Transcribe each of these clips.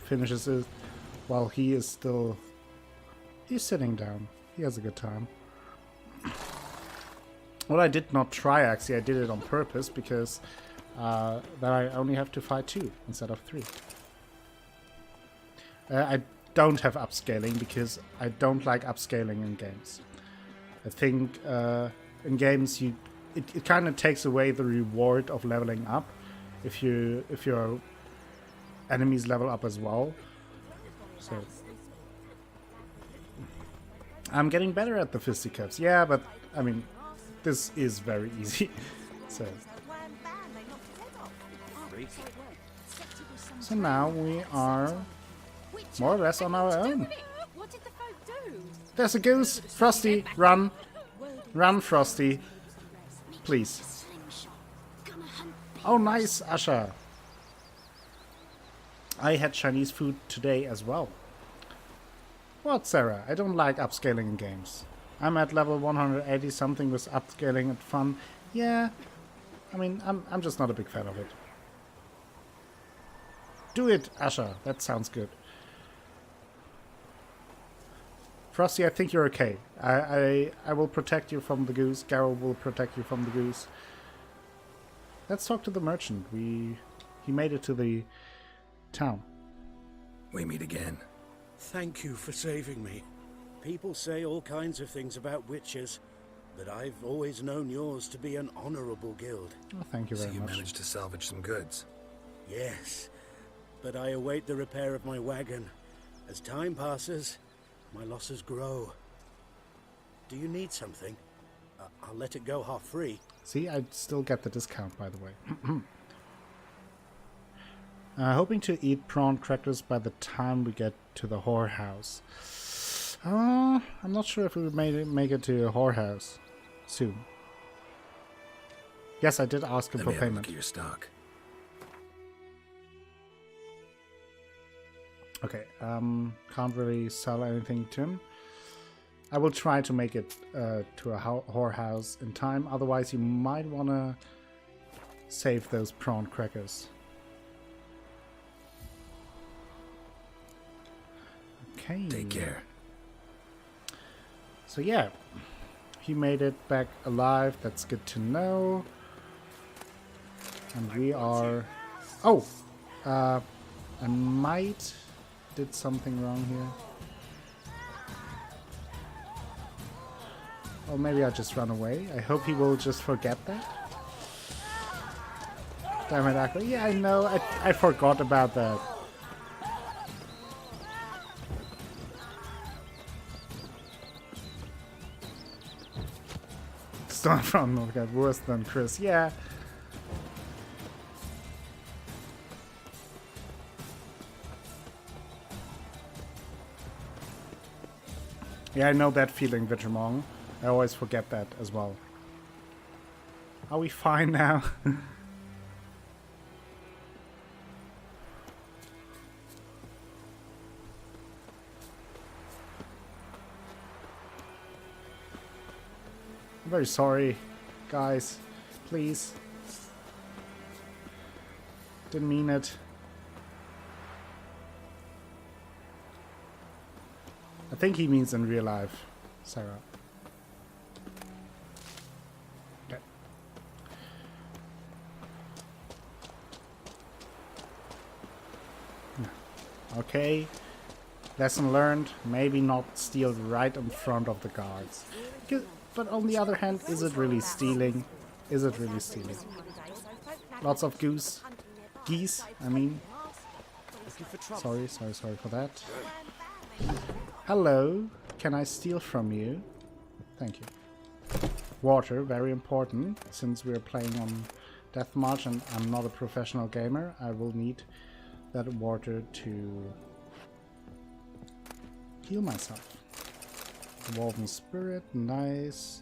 finishes it while he is still... He's sitting down. He has a good time. What I did not try, actually, I did it on purpose, because then I only have to fight 2 instead of 3. I don't have upscaling, because I don't like upscaling in games. I think in games it kind of takes away the reward of leveling up if your enemies level up as well. So I'm getting better at the fisticuffs. Yeah, but I mean, this is very easy. So now we are more or less on our own. There's a goose! Frosty, run! Run, Frosty. Please. Oh, nice, Asha. I had Chinese food today as well. What, Sarah? I don't like upscaling in games. I'm at level 180 something with upscaling and fun. Yeah, I mean, I'm just not a big fan of it. Do it, Asha. That sounds good. Frosty, I think you're okay. I will protect you from the goose. Garrow will protect you from the goose. Let's talk to the merchant. He made it to the town. We meet again. Thank you for saving me. People say all kinds of things about witches, but I've always known yours to be an honorable guild. Oh, thank you very much. So you managed to salvage some goods? Yes, but I await the repair of my wagon. As time passes, my losses grow. Do you need something? I'll let it go half-free. See, I still get the discount, by the way. Hoping to eat prawn crackers by the time we get to the whorehouse. I'm not sure if we make it to a whorehouse soon. Yes, I did ask him for Let me have a payment. look at your stock. Okay, can't really sell anything to him. I will try to make it to a whorehouse in time. Otherwise, you might want to save those prawn crackers. Okay. Take care. So yeah, he made it back alive. That's good to know. And we are... Oh! I might did something wrong here. Or maybe I just run away. I hope he will just forget that. Damn it, Aqua. Yeah, I know. I forgot about that. Stormfront will get worse than Chris. Yeah. Yeah, I know that feeling, Vitramong. I always forget that as well. Are we fine now? I'm very sorry, guys. Please. Didn't mean it. I think he means in real life, Sarah. Okay. Okay. Lesson learned. Maybe not steal right in front of the guards. But on the other hand, is it really stealing? Is it really stealing? Lots of geese, I mean. Sorry for that. Hello, can I steal from you? Thank you. Water, very important. Since we're playing on Deathmarch and I'm not a professional gamer, I will need that water to heal myself. Woven Spirit, nice.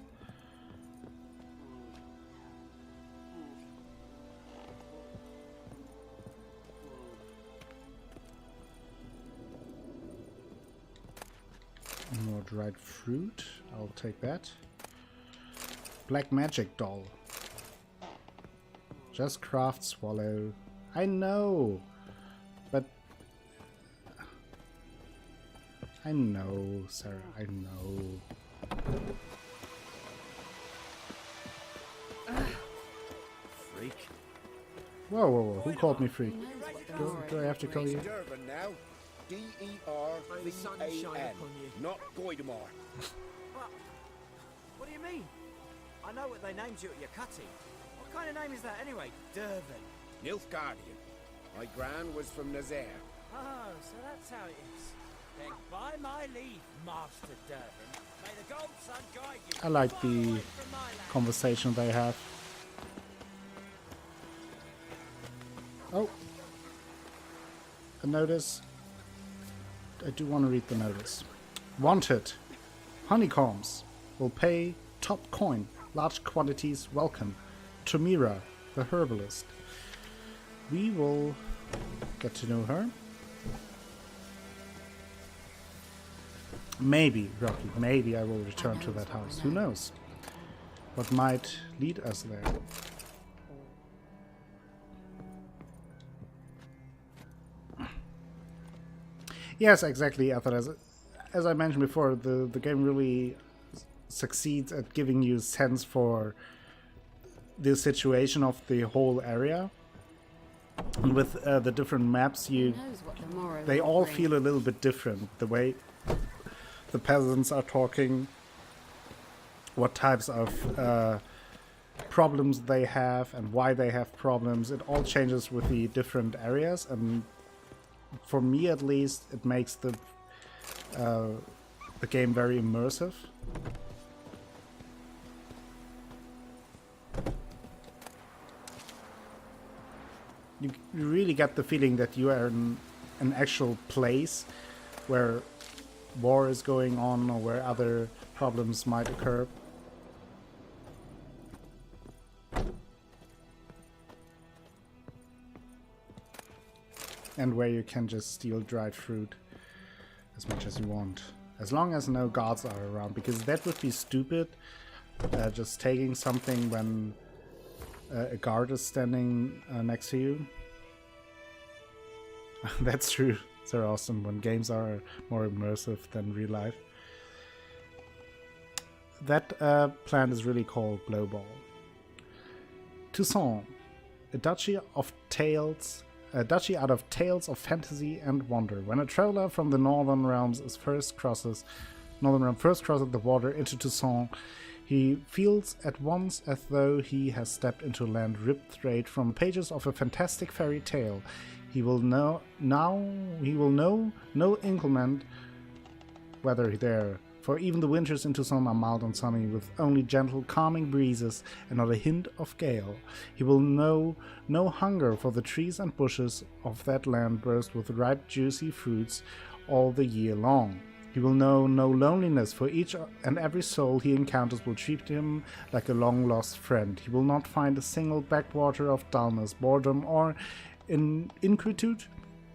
More dried fruit, I'll take that. Black magic doll. Just craft swallow. I know, but I know, Sarah, I know. Freak. Whoa, whoa, whoa, who called me freak? Do I have to call you? Durban now. D-E-R-V-A-N. Not Goidemar. What do you mean? I know what they named you at your cutting. What kind of name is that anyway? Durban. Nilfgaardian. My gran was from Nazaire. Oh, so that's how it is. Then by my leave, Master Durban, may the gold sun guide you. I like far the away from my land. conversation they have. Oh. A notice. I do want to read the notice. Wanted. Honeycombs. Will pay top coin. Large quantities welcome. Tamira, the herbalist. We will get to know her. Maybe, Rocky, maybe I will return to that house. Who knows? What might lead us there? Yes, exactly, Athelas. As I mentioned before, the game really succeeds at giving you a sense for the situation of the whole area. And with the different maps, they all feel a little bit different. The way the peasants are talking, what types of problems they have, and why they have problems. It all changes with the different areas, and for me at least, it makes the game very immersive. You really get the feeling that you are in an actual place where war is going on or where other problems might occur. And where you can just steal dried fruit as much as you want. As long as no guards are around, because that would be stupid, just taking something when a guard is standing next to you. That's true, Sir Austin, when games are more immersive than real life. That plant is really called Blowball. Toussaint, a duchy out of tales of fantasy and wonder. When a traveler from the northern realms first crosses the water into Toussaint, he feels at once as though he has stepped into land ripped straight from the pages of a fantastic fairy tale. He will know no inclement weather there, for even the winters in Toussaint are mild and sunny, with only gentle, calming breezes and not a hint of gale. He will know no hunger, for the trees and bushes of that land burst with ripe, juicy fruits all the year long. He will know no loneliness, for each and every soul he encounters will treat him like a long-lost friend. He will not find a single backwater of dullness, boredom, or inquietude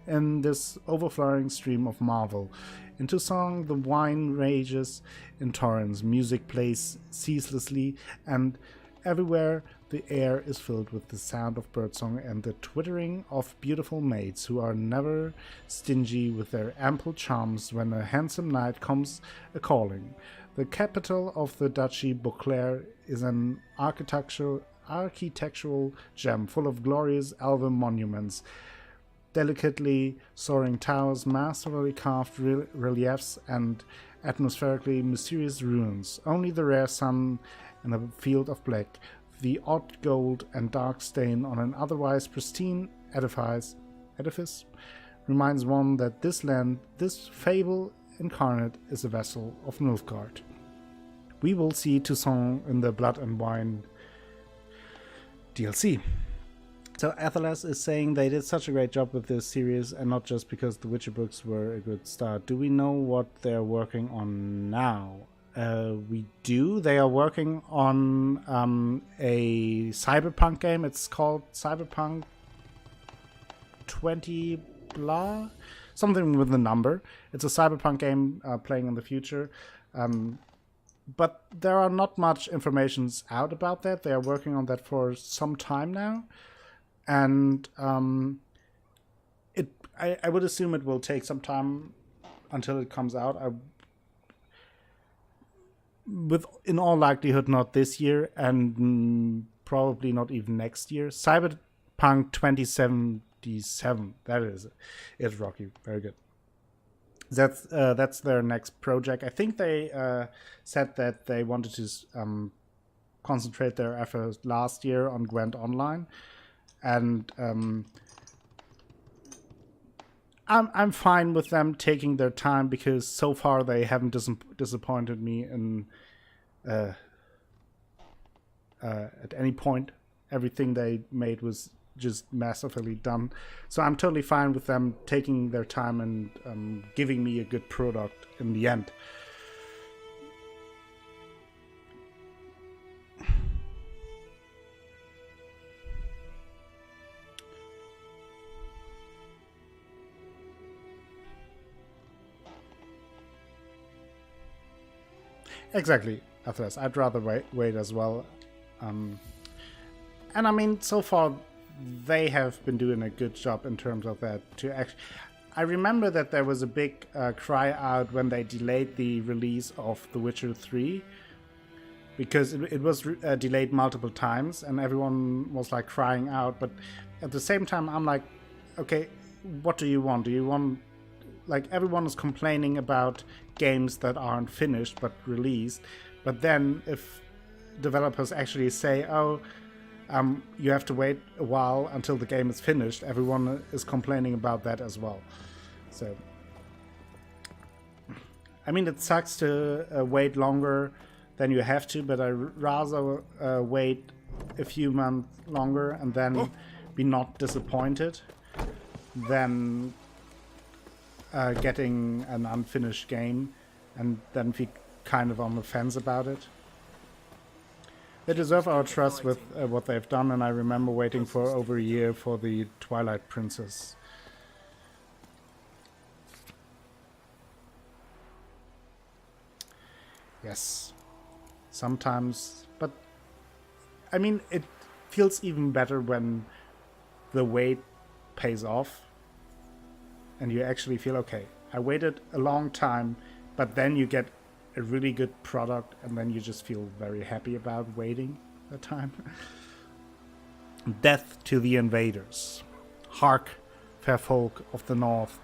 in this overflowing stream of marvel. In Toussaint the wine rages in torrents, music plays ceaselessly, and everywhere the air is filled with the sound of birdsong and the twittering of beautiful maids who are never stingy with their ample charms when a handsome knight comes a-calling. The capital of the Duchy Beauclair is an architectural gem full of glorious elven monuments, delicately soaring towers, masterfully carved reliefs, and atmospherically mysterious ruins. Only the rare sun in a field of black, the odd gold and dark stain on an otherwise pristine edifice, reminds one that this land, this fable incarnate, is a vessel of Nilfgaard. We will see Toussaint in the Blood and Wine DLC. So Athelas is saying they did such a great job with this series, and not just because the Witcher books were a good start. Do we know what they're working on now? We do. They are working on a cyberpunk game. It's called Cyberpunk 20 blah, something with a number. It's a cyberpunk game playing in the future. But there are not much information out about that. They are working on that for some time now. And I would assume it will take some time until it comes out. In all likelihood, not this year, and probably not even next year. Cyberpunk 2077. That is it, Rocky. Very good. That's their next project. I think they said that they wanted to concentrate their efforts last year on Gwent Online, and I'm fine with them taking their time, because so far they haven't disappointed me in at any point. Everything they made was just masterfully done. So I'm totally fine with them taking their time and giving me a good product in the end. Exactly, Athras. I'd rather wait as well. And I mean, so far they have been doing a good job in terms of that. I remember that there was a big cry out when they delayed the release of The Witcher 3, because it was delayed multiple times, and everyone was like crying out. But at the same time, I'm like, okay, what do you want? Do you want, like, everyone is complaining about games that aren't finished but released, but then if developers actually say, oh, you have to wait a while until the game is finished, everyone is complaining about that as well. So, I mean, it sucks to wait longer than you have to, but I'd rather wait a few months longer and then be not disappointed than getting an unfinished game and then be kind of on the fence about it. They deserve our trust with what they've done, and I remember waiting for over a year for the Twilight Princess. Yes, sometimes, but I mean, it feels even better when the wait pays off and you actually feel, okay, I waited a long time, but then you get a really good product, and then you just feel very happy about waiting a time. Death to the invaders. Hark, fair folk of the north.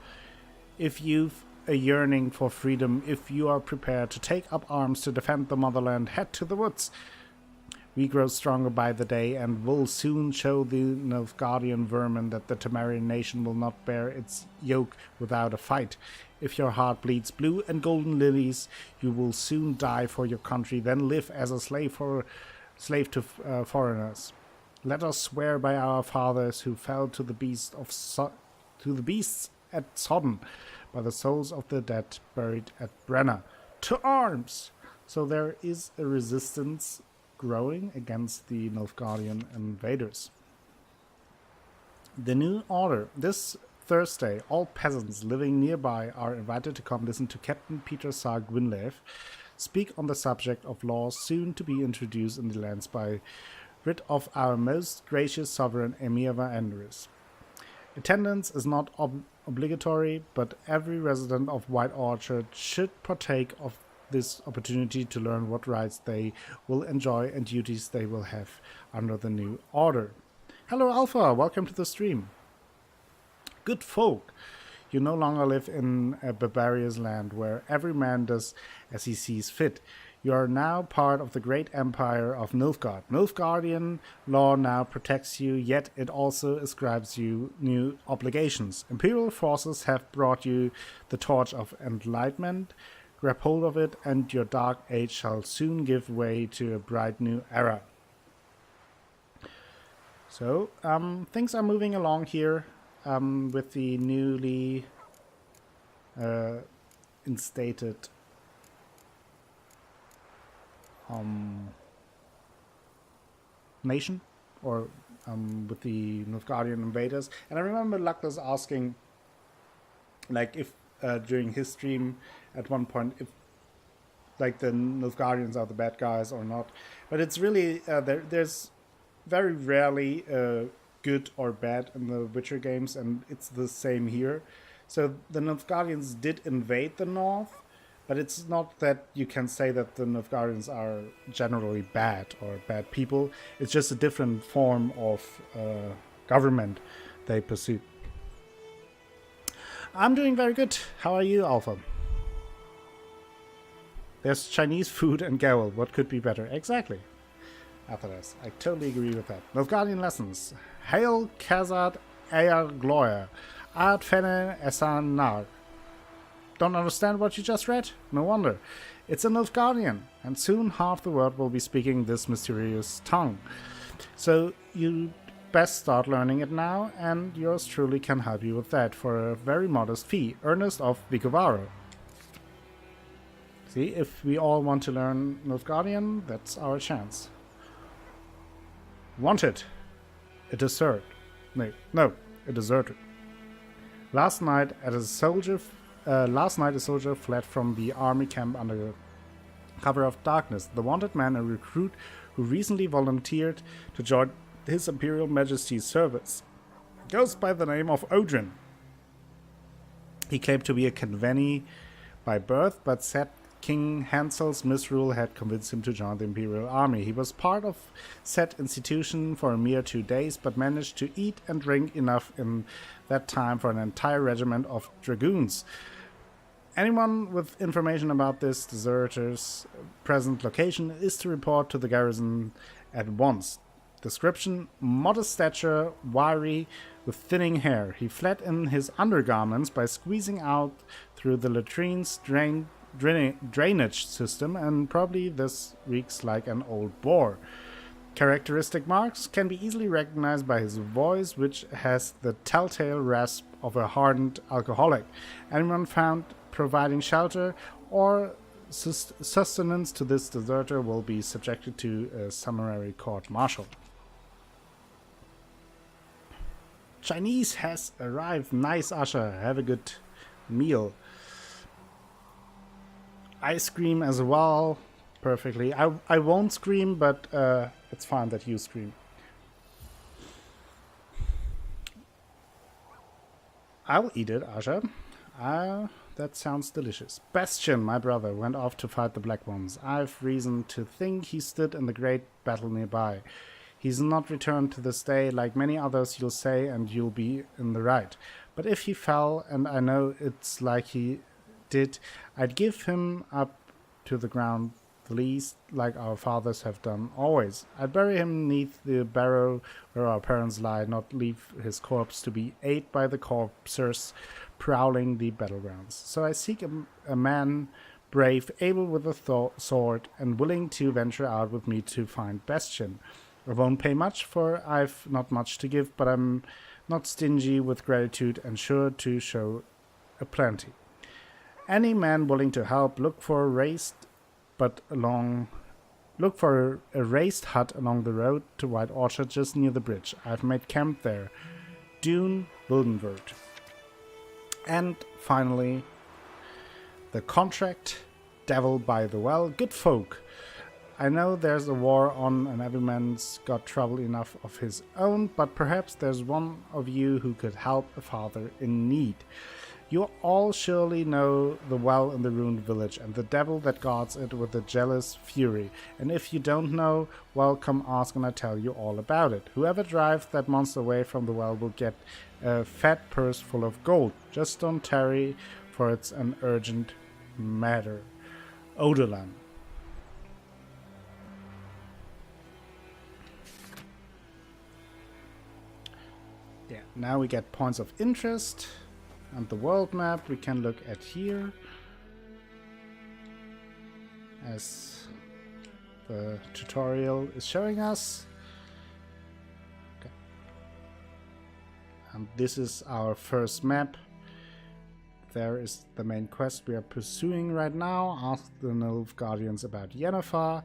If you've a yearning for freedom, if you are prepared to take up arms to defend the motherland, head to the woods. We grow stronger by the day, and will soon show the Nilfgaardian vermin that the Temerian nation will not bear its yoke without a fight. If your heart bleeds blue and golden lilies, you will soon die for your country, then live as a slave to foreigners. Let us swear by our fathers who fell to the beasts at Sodden, by the souls of the dead buried at Brenna. To arms! So there is a resistance growing against the Nilfgaardian invaders. The new order. This Thursday, all peasants living nearby are invited to come listen to Captain Peter Saar Gwynlev speak on the subject of laws soon to be introduced in the lands by writ of our most gracious sovereign Emir Vaendris. Attendance is not obligatory, but every resident of White Orchard should partake of this opportunity to learn what rights they will enjoy and duties they will have under the new order. Hello Alpha, welcome to the stream. Good folk, you no longer live in a barbarous land where every man does as he sees fit. You are now part of the great empire of Nilfgaard. Nilfgaardian law now protects you, yet it also ascribes you new obligations. Imperial forces have brought you the torch of enlightenment. Grab hold of it, and your dark age shall soon give way to a bright new era. So, things are moving along here with the newly instated nation, or with the Nilfgaardian invaders. And I remember Luckless asking, like, if during his stream at one point, if like the Nilfgaardians are the bad guys or not. But it's really there's very rarely good or bad in the Witcher games, and it's the same here. So the Nilfgaardians did invade the north, but it's not that you can say that the Nilfgaardians are generally bad or bad people. It's just a different form of government they pursue. I'm doing very good. How are you, Alpha? There's Chinese food and Geralt. What could be better? Exactly. Atheras. I totally agree with that. Nilfgaardian lessons. Hail Khazad Eir Gloria. Ad Fene Esan Nar. Don't understand what you just read? No wonder. It's a Nilfgaardian, and soon half the world will be speaking this mysterious tongue. So you best start learning it now, and yours truly can help you with that for a very modest fee. Ernest of Vicovaro. See, if we all want to learn Nilfgaardian, that's our chance. Wanted. A dessert. No, a deserter. Last night a soldier fled from the army camp under cover of darkness. The wanted man, a recruit who recently volunteered to join His Imperial Majesty's service, goes by the name of Odrin. He claimed to be a Kenveni by birth, but said King Hansel's misrule had convinced him to join the Imperial Army. He was part of said institution for a mere 2 days, but managed to eat and drink enough in that time for an entire regiment of dragoons. Anyone with information about this deserter's present location is to report to the garrison at once. Description: modest stature, wiry, with thinning hair. He fled in his undergarments by squeezing out through the latrine's drainage system, and probably this reeks like an old boar. Characteristic marks can be easily recognized by his voice, which has the telltale rasp of a hardened alcoholic. Anyone found providing shelter or sustenance to this deserter will be subjected to a summary court-martial. Chinese has arrived. Nice, Usher. Have a good meal. I scream as well. Perfectly. I won't scream, but it's fine that you scream. I'll eat it, Asha. That sounds delicious. Bastion, my brother, went off to fight the Black Ones. I've reason to think he stood in the great battle nearby. He's not returned to this day. Like many others, you'll say, and you'll be in the right. But if he fell, and I know it's like he did, I'd give him up to the ground, the least, like our fathers have done always. I'd bury him neath the barrow where our parents lie, not leave his corpse to be ate by the corpsers prowling the battlegrounds. So I seek a man brave, able with a sword, and willing to venture out with me to find Bastion. I won't pay much, for I've not much to give, but I'm not stingy with gratitude and sure to show a plenty. Any man willing to help, look for a raised hut along the road to White Orchard, just near the bridge. I've made camp there. Dune Wildenwert. And finally, the contract, Devil by the Well. Good folk. I know there's a war on and every man's got trouble enough of his own, but perhaps there's one of you who could help a father in need. You all surely know the well in the ruined village and the devil that guards it with a jealous fury. And if you don't know, well, come ask and I tell you all about it. Whoever drives that monster away from the well will get a fat purse full of gold. Just don't tarry, for it's an urgent matter. Odolan. Yeah, now we get points of interest. And the world map we can look at here, as the tutorial is showing us. Okay. And this is our first map. There is the main quest we are pursuing right now. Ask the Nilfgaardians about Yennefer.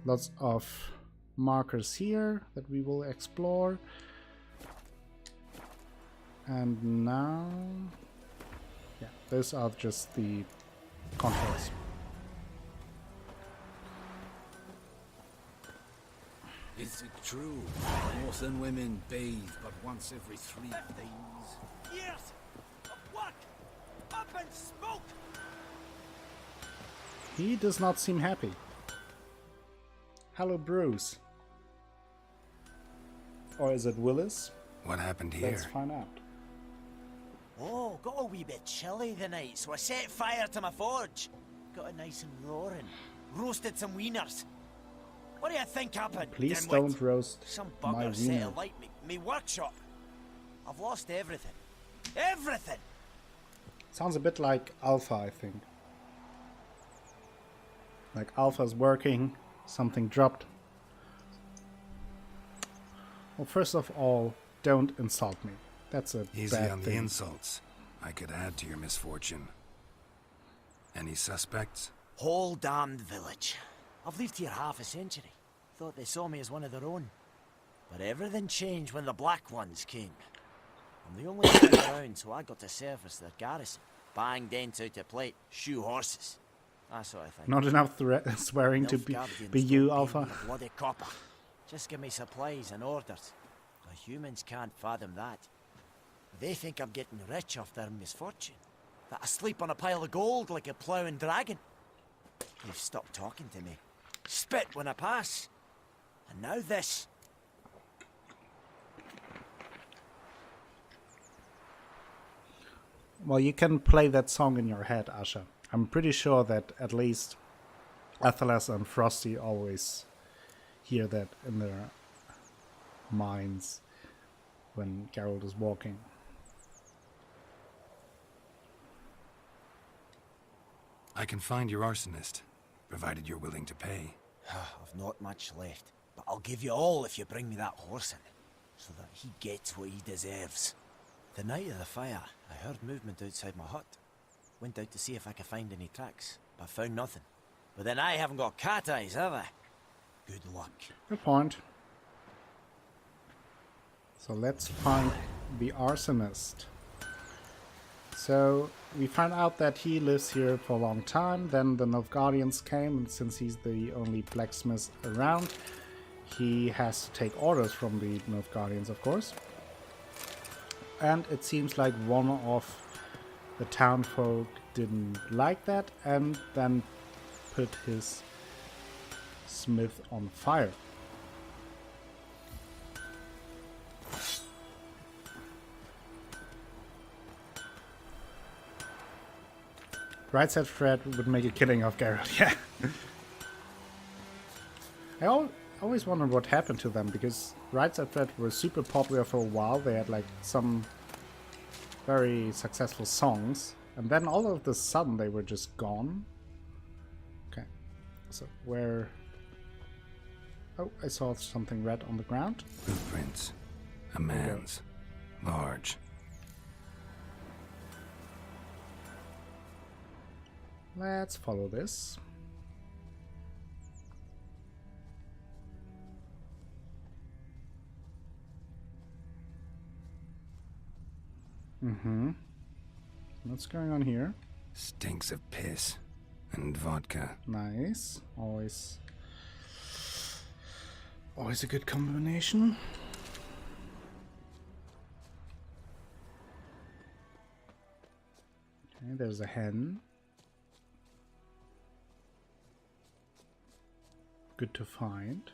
Lots of markers here that we will explore. And now, yeah, those are just the contracts. Is it true? Northern women bathe but once every 3 days? Yes! What? Smoke! He does not seem happy. Hello, Bruce. Or is it Willis? What happened Let's here? find out. Oh, got a wee bit chilly the night, so I set fire to my forge. Got it nice and roaring. Roasted some wieners. What do you think happened, Please dimwit? don't roast Some my bugger set wiener. alight me workshop. I've lost everything. Everything! Sounds a bit like Alpha, I think. Like Alpha's working, something dropped. Well, first of all, don't insult me. That's a Easy bad on the thing. insults. I could add to your misfortune. Any suspects? Whole damned village. I've lived here half a century. Thought they saw me as one of their own. But everything changed when the Black Ones came. I'm the only one around, so I got to service their garrison. Bang dents out of plate, shoe horses. That sort of thing. Not enough swearing to be you, Alpha. Bloody copper. Just give me supplies and orders. The humans can't fathom that. They think I'm getting rich off their misfortune. That I sleep on a pile of gold like a ploughing dragon. They've stopped talking to me. Spit when I pass. And now this. Well, you can play that song in your head, Asha. I'm pretty sure that at least Athelas and Frosty always hear that in their minds when Geralt is walking. I can find your arsonist, provided you're willing to pay. I've not much left, but I'll give you all if you bring me that horse in, so that he gets what he deserves. The night of the fire, I heard movement outside my hut. Went out to see if I could find any tracks, but found nothing. But then I haven't got cat eyes, have I? Good luck. Good point. So let's find the arsonist. So we found out that he lives here for a long time. Then the Nilfgaardians came, and since he's the only blacksmith around, he has to take orders from the Nilfgaardians, of course. And it seems like one of the townfolk didn't like that and then put his smith on fire. Right said Fred would make a killing of Geralt, yeah. I always wondered what happened to them, because Right said Fred were super popular for a while. They had like some very successful songs, and then all of a sudden they were just gone. Okay, so where... Oh, I saw something red on the ground. Footprints. A man's. Large. Let's follow this. What's going on here? Stinks of piss. And vodka. Nice. Always a good combination. Okay, there's a hen. Good to find.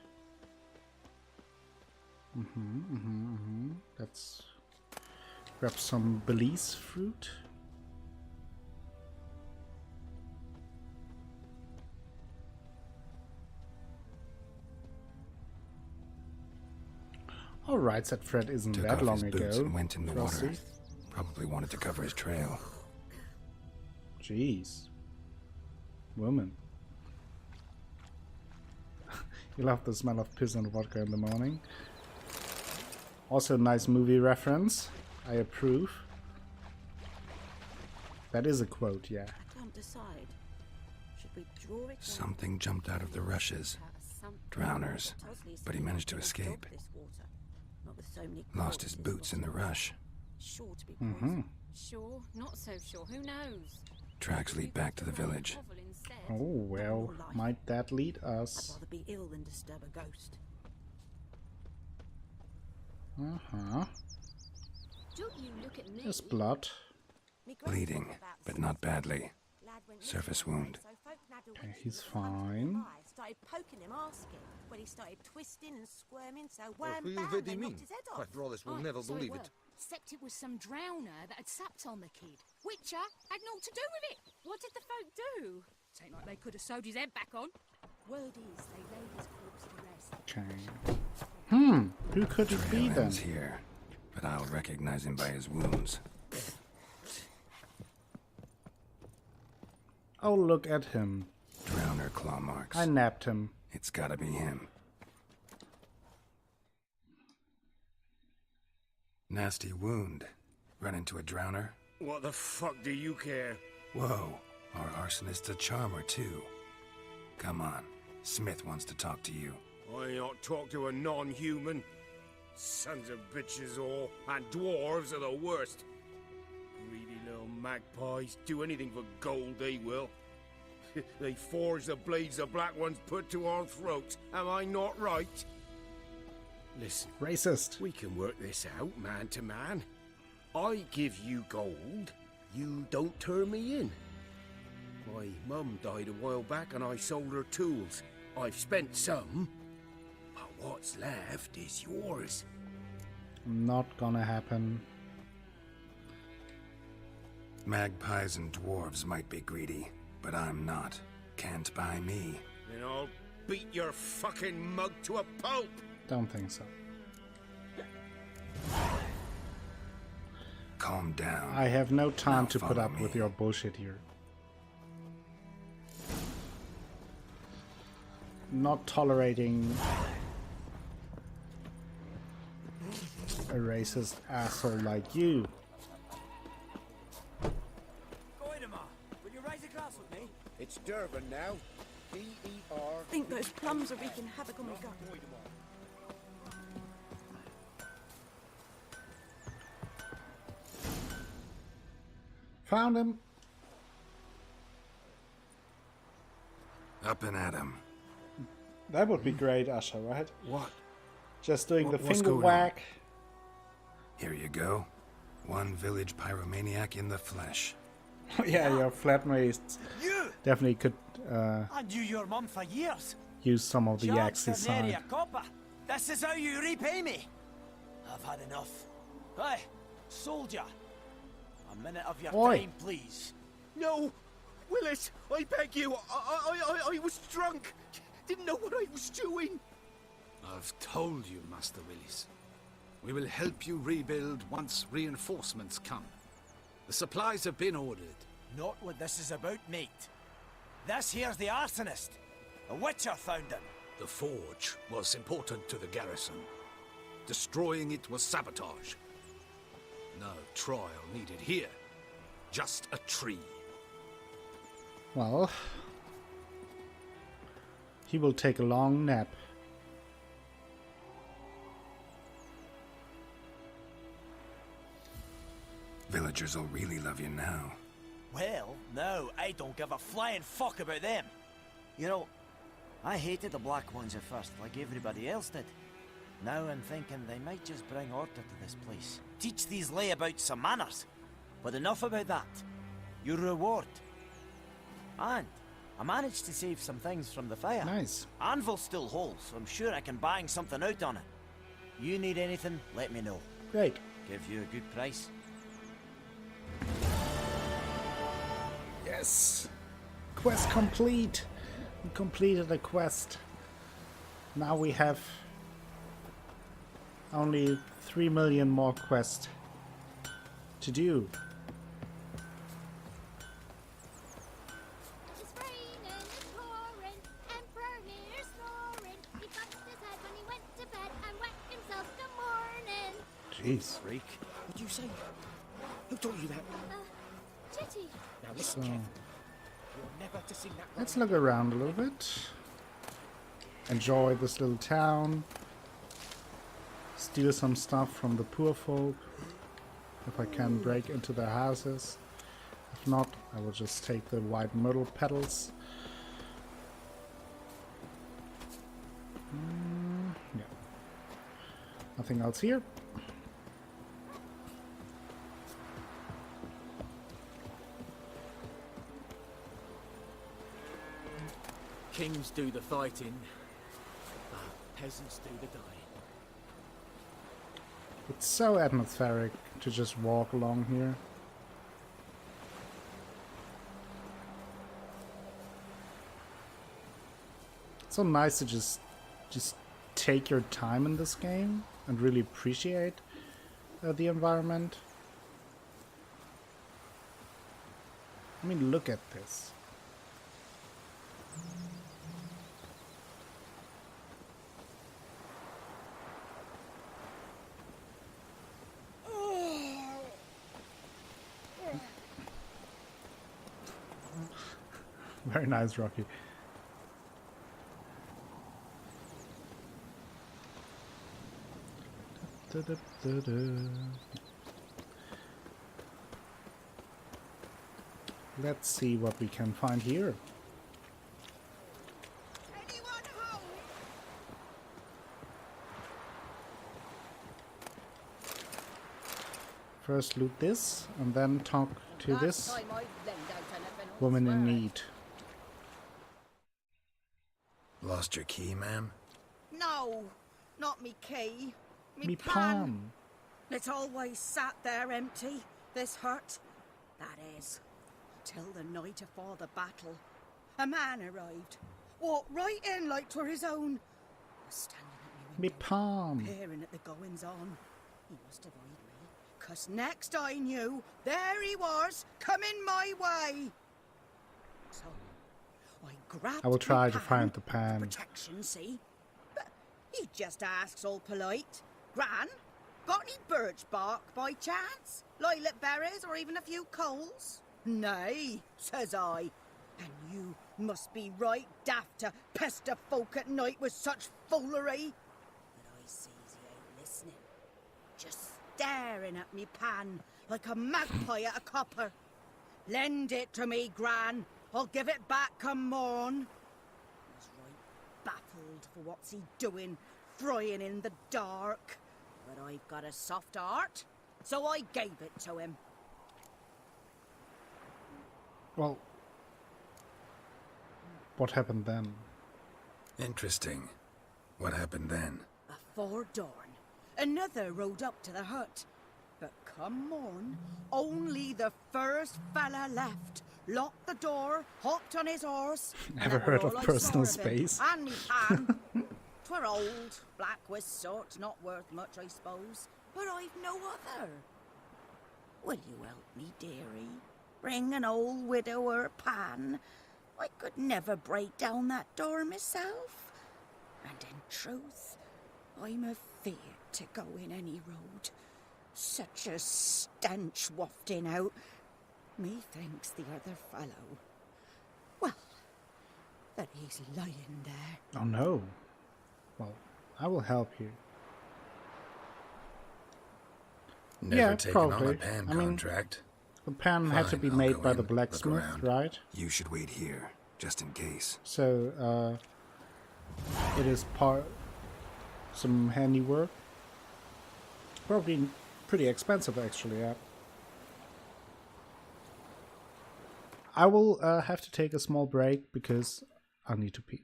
Let's grab some Belize fruit. Alright, said Fred isn't Took that off long his boots ago. and went in the Frosty. water. Probably wanted to cover his trail. Jeez. Woman. You love the smell of piss and vodka in the morning. Also, nice movie reference. I approve. That is a quote, yeah. I can't decide. Should we draw it? Something jumped out of the rushes. Drowners. But he managed to escape. Lost his boots in the rush. Sure to be poison. Sure, not so sure. Who knows? Tracks lead back to the village. Oh, well, might that lead us? I'd rather be ill than disturb a ghost. Uh-huh. Don't you look at me. There's blood. Bleeding, but not badly. Surface wound. Okay, he's fine. Started poking him, asking when he started twisting and squirming, so What wham do you bam, really they mean? knocked his head off. My brothers will Aye, never so believe were. it. Except it was some drowner that had sapped on the kid. Witcher had naught to do with it. What did the folk do? Tain't like they could have sewed his head back on. Word is they laid his corpse to rest. Okay. Who could it be Trail then? ends here, but I'll recognize him by his wounds. Oh, look at him. Drowner claw marks. I nabbed him. It's gotta be him. Nasty wound. Run into a drowner? What the fuck do you care? Whoa, our arsonist's a charmer too. Come on, Smith wants to talk to you. I ain't not talk to a non-human. Sons of bitches all, and dwarves are the worst. Greedy little magpies, do anything for gold they will. They forge the blades the black ones put to our throats. Am I not right? Listen, Racist. we can work this out man to man. I give you gold, you don't turn me in. My mum died a while back and I sold her tools. I've spent some, but what's left is yours. Not gonna happen. Magpies and dwarves might be greedy, but I'm not. Can't buy me. Then I'll beat your fucking mug to a pulp. Don't think so. Calm down. I have no time Now to put follow up with me. your bullshit here. Not tolerating a racist asshole like you. Goidemar, will you ride across with me? It's Durban now. D-E-R. I think those plums are wreaking havoc on my gut. Found him. Up and at him. That would be great, Asha, right? What? Just doing the What's finger going on? whack. Here you go. One village pyromaniac in the flesh. Yeah, your flatmates You! definitely could I knew your mum for years. use some of the Charged Yaxi for nary side. a copper. This is how you repay me. I've had enough. Hey, soldier. A minute of your Oi. time, please. No! Willis, I beg you. I was drunk. Didn't know what I was doing. I've told you, Master Willis. We will help you rebuild once reinforcements come. The supplies have been ordered. Not what this is about, mate. This here's the arsonist. A witcher found him. The forge was important to the garrison. Destroying it was sabotage. No trial needed here. Just a tree. Well, he will take a long nap. Villagers will really love you now. Well, no, I don't give a flying fuck about them. You know, I hated the black ones at first, like everybody else did. Now I'm thinking they might just bring order to this place. Teach these layabouts some manners. But enough about that. Your reward. And I managed to save some things from the fire. Nice. Anvil still holds, so I'm sure I can bang something out on it. You need anything, let me know. Great. Give you a good price. Yes. Quest complete. We completed the quest. Now we have only 3 million more quests to do. It's raining, it's pouring, Emperor here snoring. He bumped his head when he went to bed and wet himself good morning. Jeez. Freak. What'd you say? Who told you that? Chitty. Now listen So, carefully. You're never to sing that let's look around a little bit. Enjoy this little town. Steal some stuff from the poor folk. If I can break into their houses. If not, I will just take the white myrtle petals. Yeah. Nothing else here. Kings do the fighting, peasants do the dying. It's so atmospheric to just walk along here. It's so nice to just take your time in this game and really appreciate the environment. I mean, look at this. Very nice, Rocky. Let's see what we can find here. Anyone home? First loot this, and then talk to this Last time I lend out anything on woman in swear. need. Lost your key, ma'am? No, not me key. Me palm. It's always sat there empty, this hut. That is, till the night afore the battle. A man arrived, walked right in like 'twere his own. Was standing at me Me window, palm. peering at the goings on. He must have eyed me, 'cause next I knew, there he was, coming my way. So, I grabbed I will try me to pan find the for pan. protection, see? But he just asks all polite, Gran, got any birch bark by chance? Lilac berries or even a few coals? Nay, says I. And you must be right daft to pester folk at night with such foolery. But I sees he ain't listening. Just staring at me pan like a magpie at a copper. Lend it to me, Gran. I'll give it back come morn. I was right baffled for what's he doing, frying in the dark. But I've got a soft heart, so I gave it to him. Well, what happened then? Interesting. What happened then? Afore dawn, another rode up to the hut. But come morn, only the first fella left. Locked the door, hopped on his horse. Never heard of personal space. And me pan. 'Twere old, black with soot, not worth much, I suppose. But I've no other. Will you help me, dearie? Bring an old widower pan. I could never break down that door myself. And in truth, I'm afeard to go in any road. Such a stench wafting out. Methinks the other fellow, well, that he's lying there. Oh no. Well, I will help you. Never Yeah, taken probably. on a pan I mean, contract. The pan had to Fine, be I'll made go by in, the look blacksmith, around. right? You should wait here, just in case. So, it is some handiwork. Probably pretty expensive, actually, yeah. I will have to take a small break because I need to pee.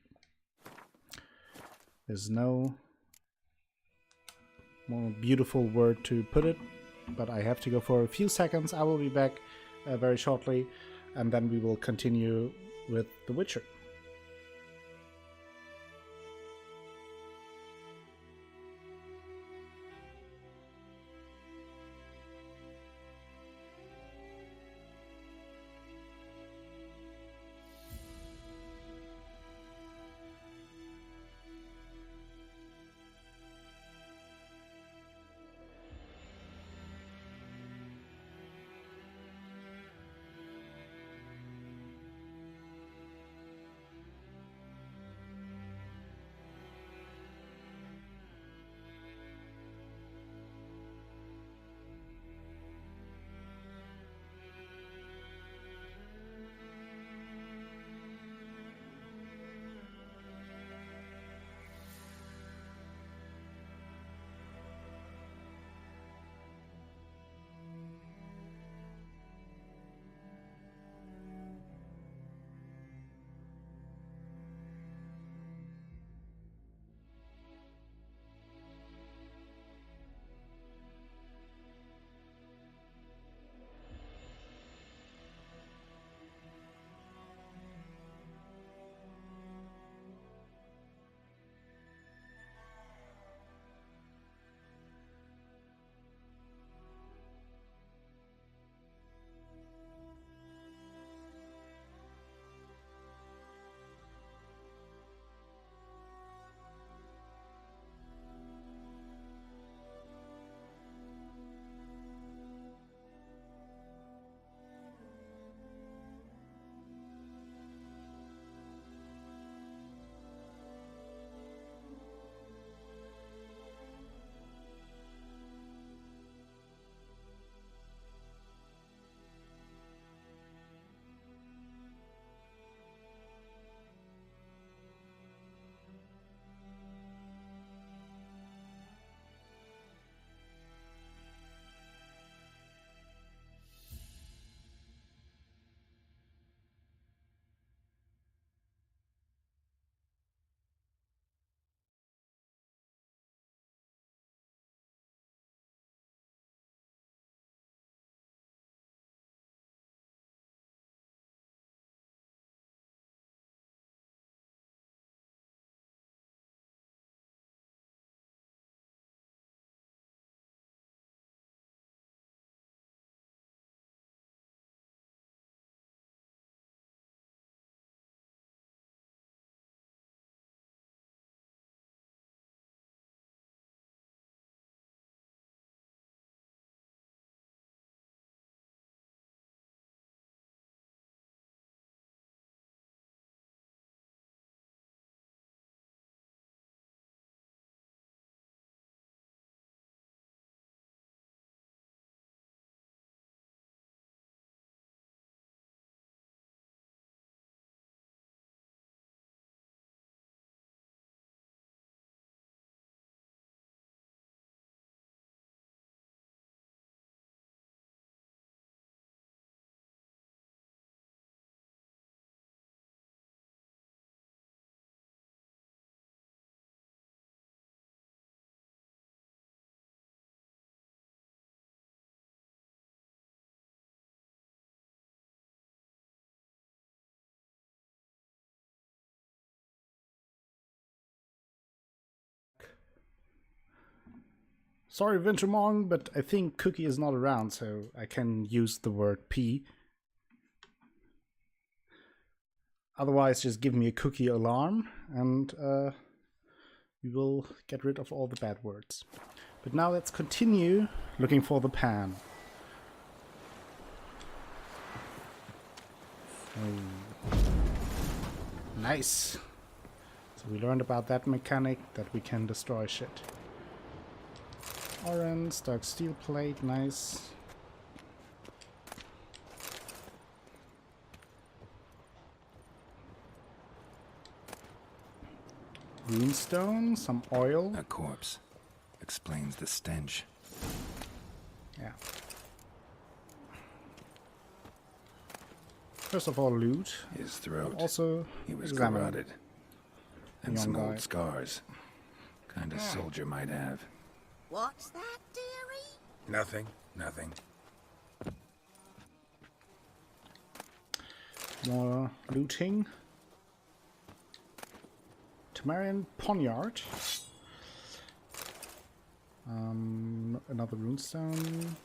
There's no more beautiful word to put it, but I have to go for a few seconds. I will be back very shortly, and then we will continue with The Witcher. Sorry, Wintermorgen, but I think Cookie is not around, so I can use the word P. Otherwise, just give me a cookie alarm, and we will get rid of all the bad words. But now let's continue looking for the pan. Oh. Nice. So we learned about that mechanic, that we can destroy shit. Orange, dark steel plate, nice. Runestone, some oil. A corpse. Explains the stench. Yeah. First of all, loot. His throat. Also, he was examine. corroded. And some Young guy. old scars. Kind of soldier might have. What's that, dearie? Nothing. Nothing. More looting. Tamarian Poniard. Another runestone.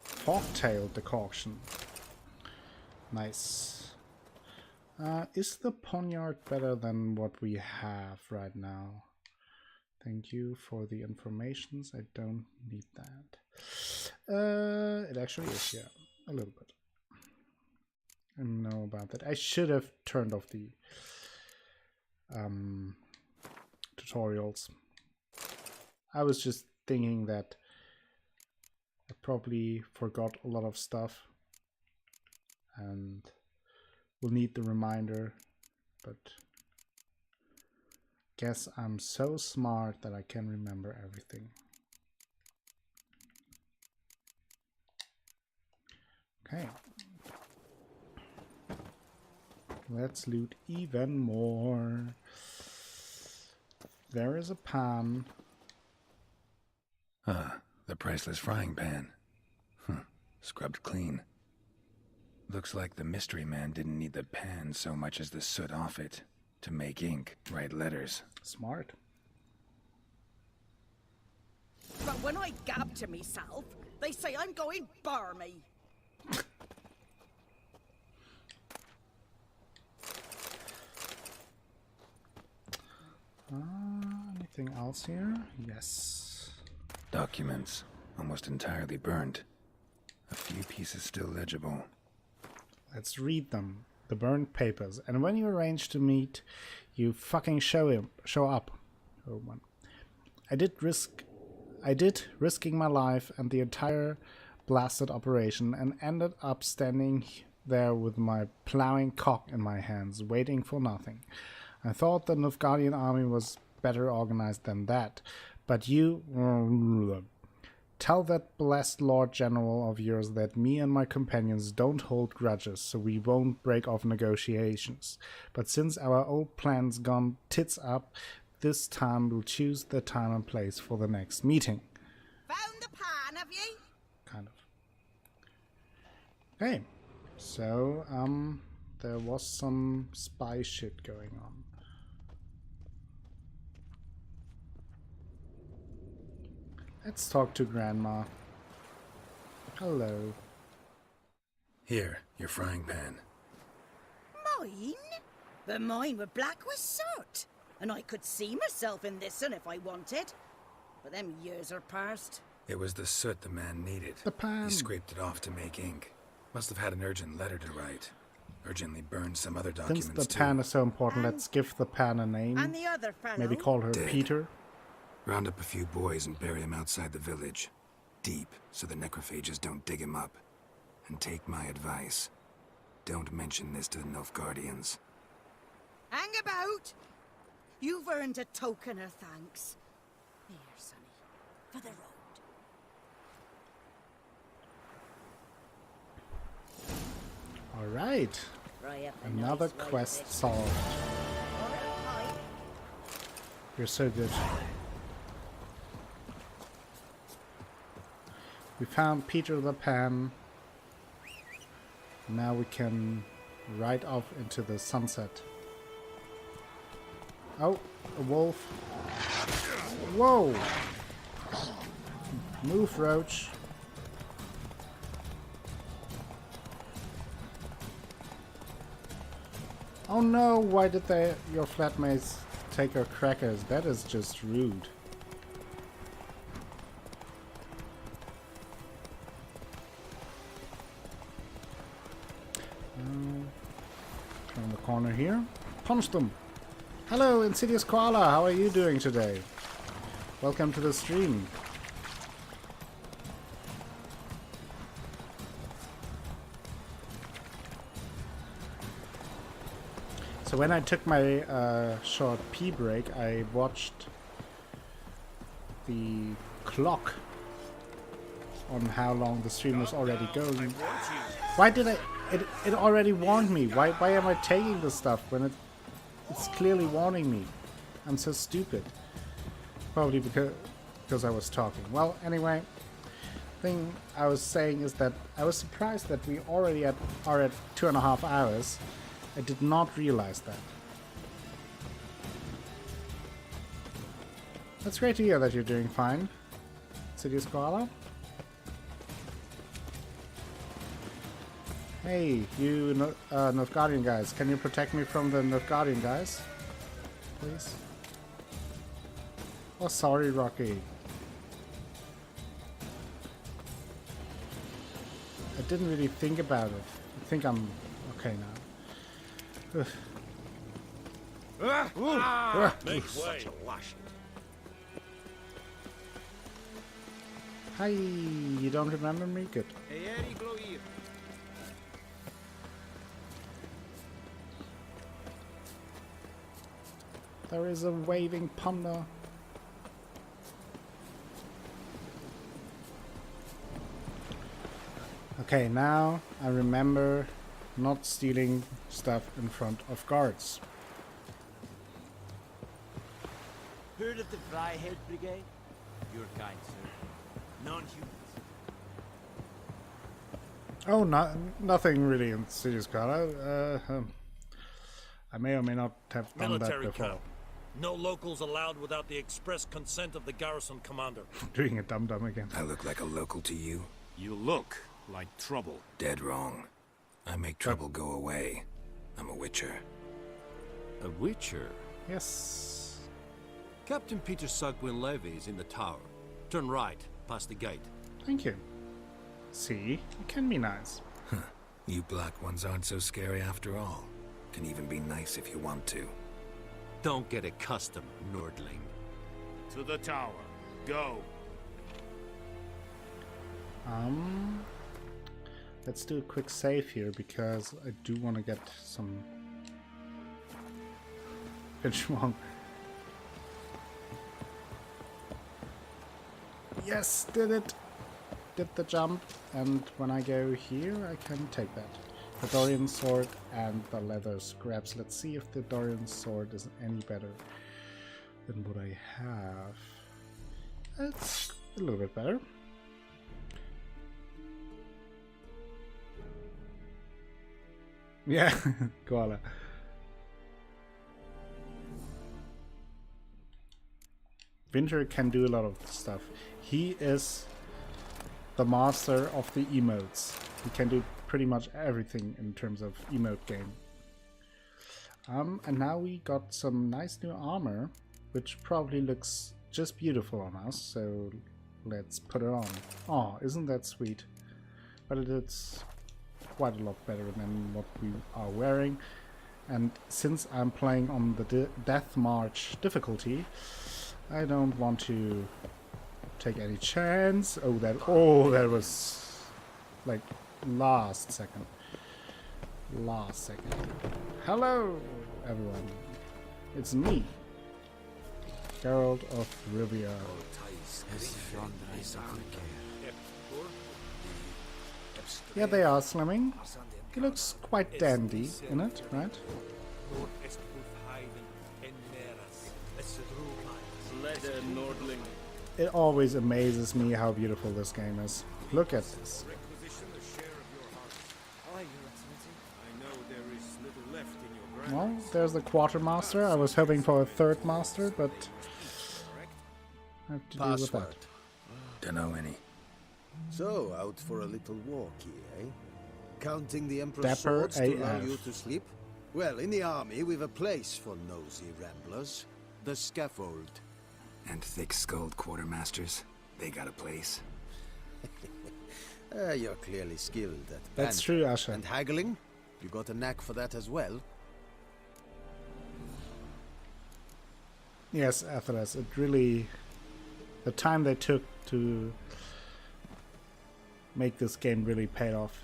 Forktail decoction. Nice. Is the Poniard better than what we have right now? Thank you for the informations. I don't need that. It actually is, yeah. A little bit. I know about that. I should have turned off the tutorials. I was just thinking that I probably forgot a lot of stuff and will need the reminder, but guess I'm so smart that I can remember everything. Okay. Let's loot even more. There is a pan. Ah, the priceless frying pan. Scrubbed clean. Looks like the mystery man didn't need the pan so much as the soot off it to make ink, write letters. Smart. But when I gab to myself, they say I'm going barmy. Anything else here? Yes. Documents, almost entirely burned. A few pieces still legible. Let's read them. The burned papers. And when you arrange to meet, you fucking show up. Oh man. I did risking my life and the entire blasted operation, and ended up standing there with my plowing cock in my hands, waiting for nothing. I thought the Nilfgaardian army was better organized than that, but you... Tell that blessed Lord General of yours that me and my companions don't hold grudges, so we won't break off negotiations. But since our old plan's gone tits up, this time we'll choose the time and place for the next meeting. Found the pan, have you? Kind of. Okay, so, there was some spy shit going on. Let's talk to Grandma. Hello. Here, your frying pan. Mine? But mine were black with soot. And I could see myself in this one if I wanted. But them years are past. It was the soot the man needed. The pan. He scraped it off to make ink. Must have had an urgent letter to write. Urgently burned some other documents Since the pan too. is so important, let's give the pan a name. And the other fellow? Maybe call her Dead. Peter. Round up a few boys and bury him outside the village. Deep, so the necrophages don't dig him up. And take my advice. Don't mention this to the Nilfgaardians. Hang about! You've earned a token of thanks. Here, sonny, for the road. Alright. Fry up a Another nice roast quest bit. solved. Or a pie. You're so good. We found Peter the Pan. Now we can ride off into the sunset. Oh, a wolf. Whoa! Move, Roach. Oh no, why did your flatmates take our crackers? That is just rude. From the corner here. Punch them! Hello, Insidious Koala, how are you doing today? Welcome to the stream. So when I took my short pee break, I watched the clock on how long the stream was already going. Why did it already warned me? Why am I taking this stuff when it's clearly warning me? I'm so stupid. Probably because I was talking. Well, anyway, thing I was saying is that I was surprised that we already are at 2.5 hours. I did not realize that. That's great to hear that you're doing fine, Sidious Koala. Hey, you Nilfgaardian guys, can you protect me from the Nilfgaardian guys? Please? Oh, sorry, Rocky. I didn't really think about it. I think I'm okay now. Make way. Hi, you don't remember me? Good. There is a waving panda. Okay, now I remember not stealing stuff in front of guards. Heard of the Fryhead Brigade? Your kind, sir. Non-humans. Oh, nothing really insidious, Carla. I may or may not have done Military that before. camp. No locals allowed without the express consent of the garrison commander. Doing a dum-dum again. I look like a local to you? You look like trouble. Dead wrong. I make trouble go away. I'm a witcher. A witcher? Yes. Captain Peter Sugwin Levy is in the tower. Turn right, past the gate. Thank you. See, it can be nice. Huh. You black ones aren't so scary after all. Can even be nice if you want to. Don't get accustomed, Nordling. To the tower. Go. Let's do a quick save here because I do want to get some pinch wrong. Yes, did it. Did the jump, and when I go here I can take that. The Dorian sword and the leather scraps. Let's see if the Dorian sword is any better than what I have. It's a little bit better. Yeah, koala. Winter can do a lot of stuff. He is the master of the emotes. He can do pretty much everything in terms of emote game. And now we got some nice new armor, which probably looks just beautiful on us, so let's put it on. Oh, isn't that sweet? But it's quite a lot better than what we are wearing. And since I'm playing on the Death March difficulty, I don't want to take any chance. Oh, that was like last second. Hello, everyone. It's me, Geralt of Rivia. Yeah, they are slimming. He looks quite dandy in it, right? It always amazes me how beautiful this game is. Look at this. Well, there's the quartermaster. I was hoping for a third master, but I have to deal with that. Dunno any. So, out for a little walk here, eh? Counting the Emperor's Dapper swords to lull AF. you to sleep? Well, in the army, we've a place for nosy ramblers. The scaffold. And thick-skulled quartermasters. They got a place. You're clearly skilled at That's banter. true, Asha. And haggling? You got a knack for that as well? Yes, Atheras, it really... The time they took to make this game really paid off.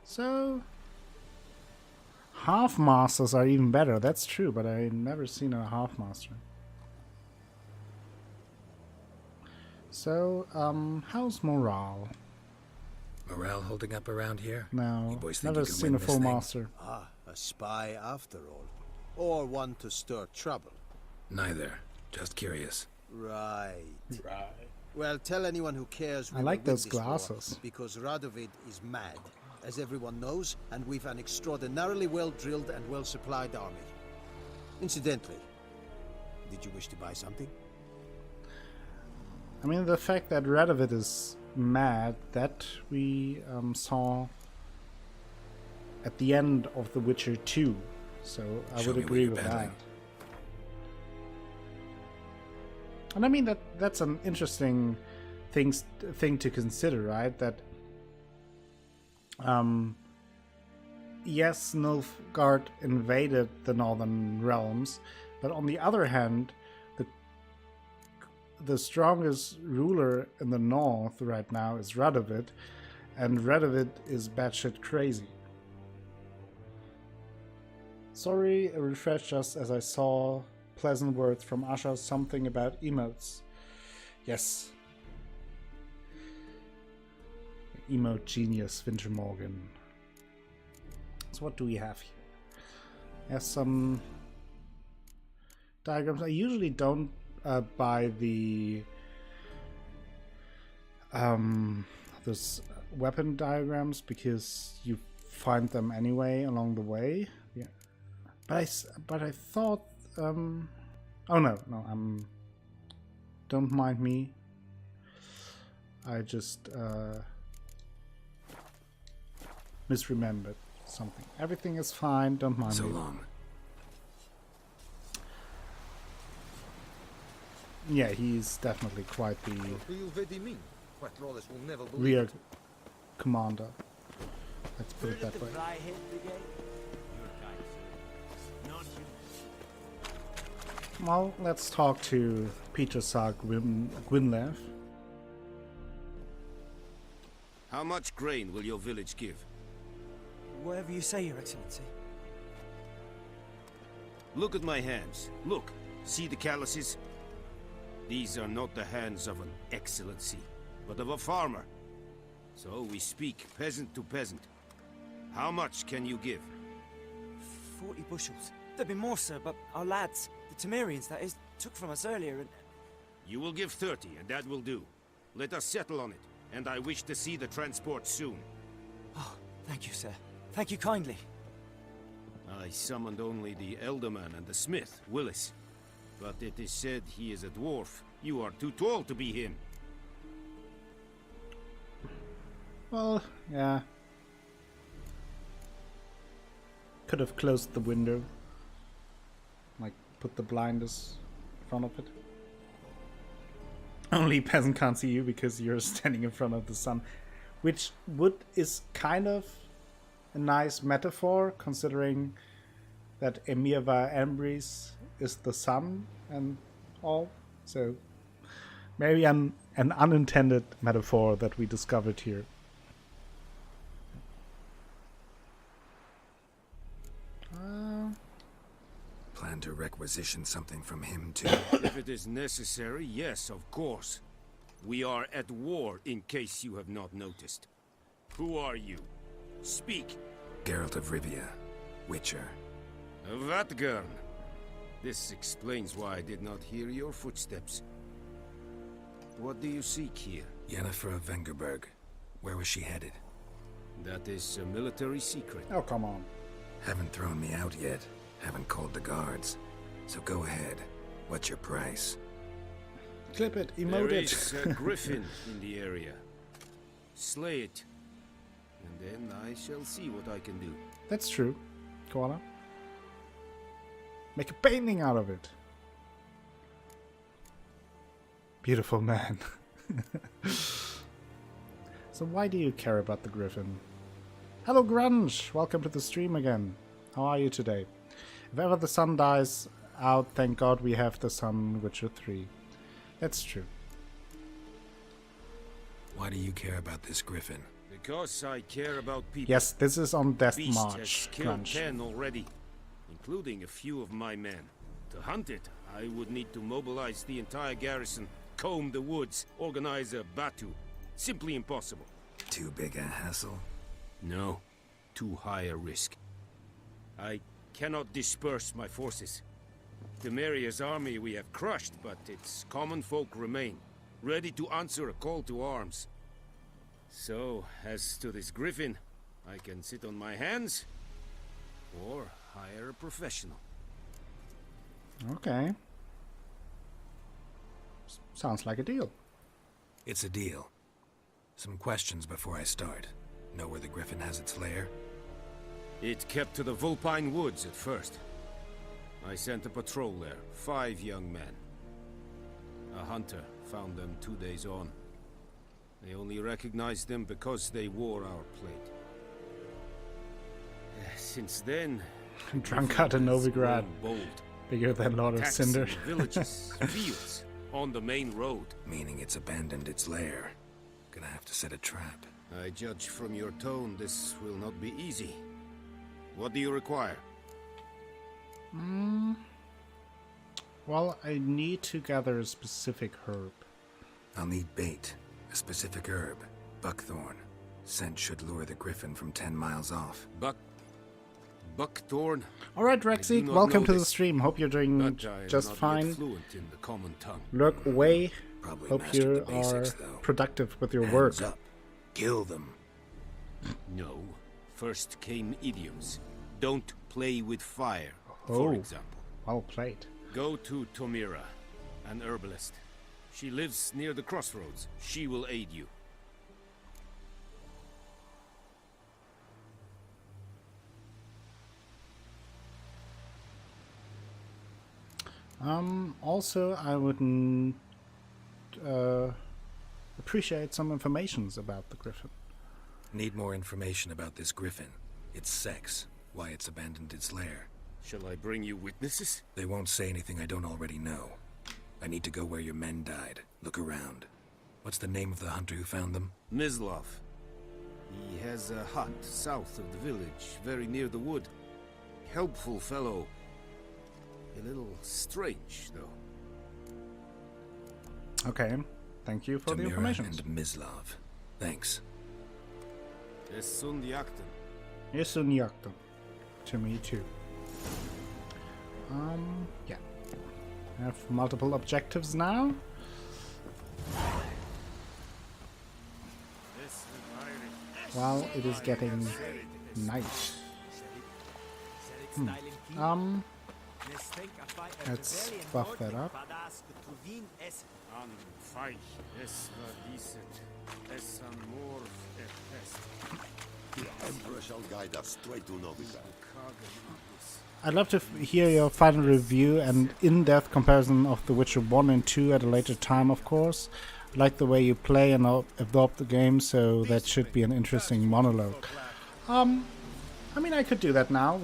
So... Half-masters are even better, that's true, but I've never seen a half-master. So, how's morale? Morale holding up around here? No, You boys think never you can seen win a this full thing? master. Ah, a spy after all. Or one to stir trouble. Neither. Just curious. Right. Well, tell anyone who cares we I like will win those this war, glasses. because Radovid is mad, as everyone knows, and we've an extraordinarily well-drilled and well-supplied army. Incidentally, did you wish to buy something? I mean, the fact that Radovid is mad, that we saw at the end of The Witcher 2. So I Show would me what agree you're with battling. that. And I mean, that's an interesting thing to consider, right? That yes, Nilfgaard invaded the Northern Realms, but on the other hand, the strongest ruler in the north right now is Radovid, and Radovid is batshit crazy. Sorry, a refresh just as I saw pleasant words from Asha, something about emotes. Yes. Emote genius, Wintermorgen. So what do we have here? Have some diagrams. I usually don't buy the those weapon diagrams because you find them anyway along the way. Yeah, but I thought oh no, don't mind me. I just misremembered something. Everything is fine. Don't mind So me. long. Yeah, he's definitely quite the will rear commander. Let's put it that way. Well, let's talk to Peter Sar Gwynlev. How much grain will your village give? Whatever you say, Your Excellency. Look at my hands. Look. See the calluses? These are not the hands of an excellency, but of a farmer. So we speak peasant to peasant. How much can you give? 40 bushels. There'd be more, sir, but our lads, the Temerians, that is, took from us earlier and... You will give 30, and that will do. Let us settle on it, and I wish to see the transport soon. Oh, thank you, sir. Thank you kindly. I summoned only the Elderman and the smith, Willis. But it is said he is a dwarf. You are too tall to be him. Well, yeah. Could have closed the window. Like, put the blinders in front of it. Only peasant can't see you because you're standing in front of the sun. Which is kind of a nice metaphor, considering that Emirva Ambris is the sun and all. So maybe an unintended metaphor that we discovered here. Plan to requisition something from him too. If it is necessary, yes, of course. We are at war, in case you have not noticed. Who are you? Speak. Geralt of Rivia, Witcher. Vatgern. This explains why I did not hear your footsteps. What do you seek here? Yennefer of Vengerberg. Where was she headed? That is a military secret. Oh, come on. Haven't thrown me out yet. Haven't called the guards. So go ahead. What's your price? Clip it, There emote is it. a griffin in the area. Slay it, and then I shall see what I can do. That's true. Koala. Make a painting out of it. Beautiful man. So why do you care about the griffin? Hello Grunge! Welcome to the stream again. How are you today? If ever the sun dies out, thank God we have the sun Witcher 3. That's true. Why do you care about this griffin? Because I care about people. Yes, this is on Death Beast March. has killed Grunge. 10 already, including a few of my men. To hunt it, I would need to mobilize the entire garrison, comb the woods, organize a batu. Simply impossible. Too big a hassle? No, too high a risk. I cannot disperse my forces. Temeria's army we have crushed, but its common folk remain, ready to answer a call to arms. So, as to this griffin, I can sit on my hands, or hire a professional. Okay. Sounds like a deal. It's a deal. Some questions before I start. Know where the griffin has its lair? It kept to the Vulpine Woods at first. I sent a patrol there, 5 young men. A hunter found them 2 days on. They only recognized them because they wore our plate. Since then... Drunkard in Novigrad. Bold. Bigger than Lord of Attacks Cinder. in villages, fields, on the main road. Meaning it's abandoned its lair. Gonna have to set a trap. I judge from your tone this will not be easy. What do you require? Well, I need to gather a specific herb. I'll need bait. A specific herb. Buckthorn. Scent should lure the griffin from 10 miles off. Buckthorn? Alright, Rexy, welcome to the stream. Hope you're doing But I am just not yet fine. fluent in the common tongue. Lurk away. Probably Hope mastered you the basics, are though. productive with your Hands work. up. Kill them. No. First came idioms. Don't play with fire, Oh. for example. Well played. Go to Tomira, an herbalist. She lives near the crossroads. She will aid you. Also, I would appreciate some informations about the griffin. Need more information about this griffin. Its sex. Why it's abandoned its lair. Shall I bring you witnesses? They won't say anything I don't already know. I need to go where your men died. Look around. What's the name of the hunter who found them? Mislav. He has a hut south of the village, very near the wood. Helpful fellow. A little strange, though. Okay, thank you for the Tamira information. and Mislav. Thanks. Es Sundiakten. Yes, Unyakta. To me too. Yeah. I have multiple objectives now. Well, it is getting night. Let's buff that up. The Emperor shall guide us straight to Novigrad. I'd love to hear your final review and in-depth comparison of The Witcher 1 and 2 at a later time, of course. I like the way you play and absorb the game, so that should be an interesting monologue. I mean, I could do that now.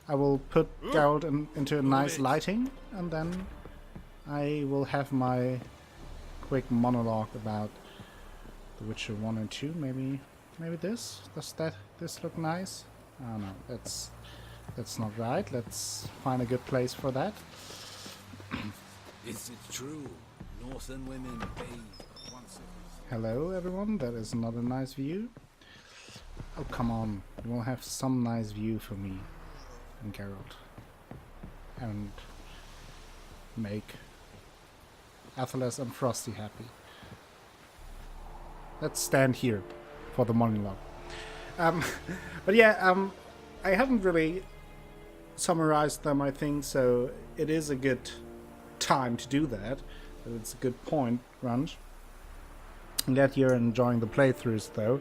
I will put Geralt into a nice lighting, and then I will have my quick monologue about The Witcher 1 and 2. Maybe this? Does this look nice? Oh no, that's not right. Let's find a good place for that. Is it true? Northern women bathe once Hello everyone, that is not a nice view. Oh come on, you will have some nice view for me and Geralt. And make Athelas and Frosty happy. Let's stand here for the monologue. But yeah, I haven't really summarized them, I think, so it is a good time to do that. It's a good point, Grunge. I'm glad you're enjoying the playthroughs, though.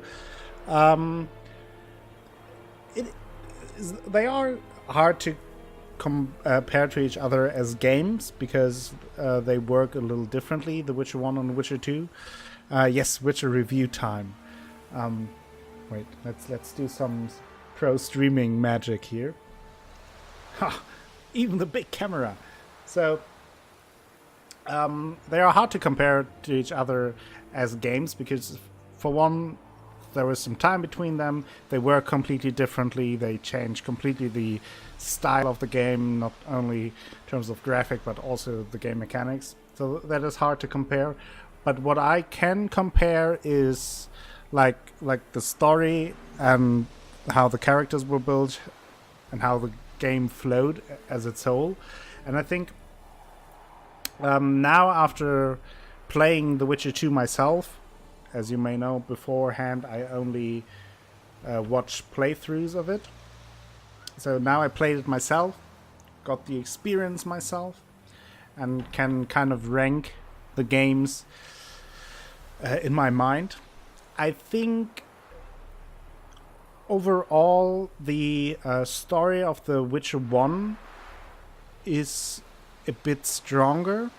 They are hard to compare to each other as games because they work a little differently. The Witcher 1 and Witcher 2. Yes, Witcher review time. Wait, let's do some pro streaming magic here. Ha! Even the big camera. So they are hard to compare to each other as games because, for one, there was some time between them. They work completely differently. They change completely the style of the game, not only in terms of graphic but also the game mechanics. So that is hard to compare. But what I can compare is like the story and how the characters were built and how the game flowed as its whole. And I think now, after playing The Witcher 2 myself, as you may know, beforehand I only watched playthroughs of it. So now I played it myself, got the experience myself, and can kind of rank the games in my mind. I think overall the story of The Witcher 1 is a bit stronger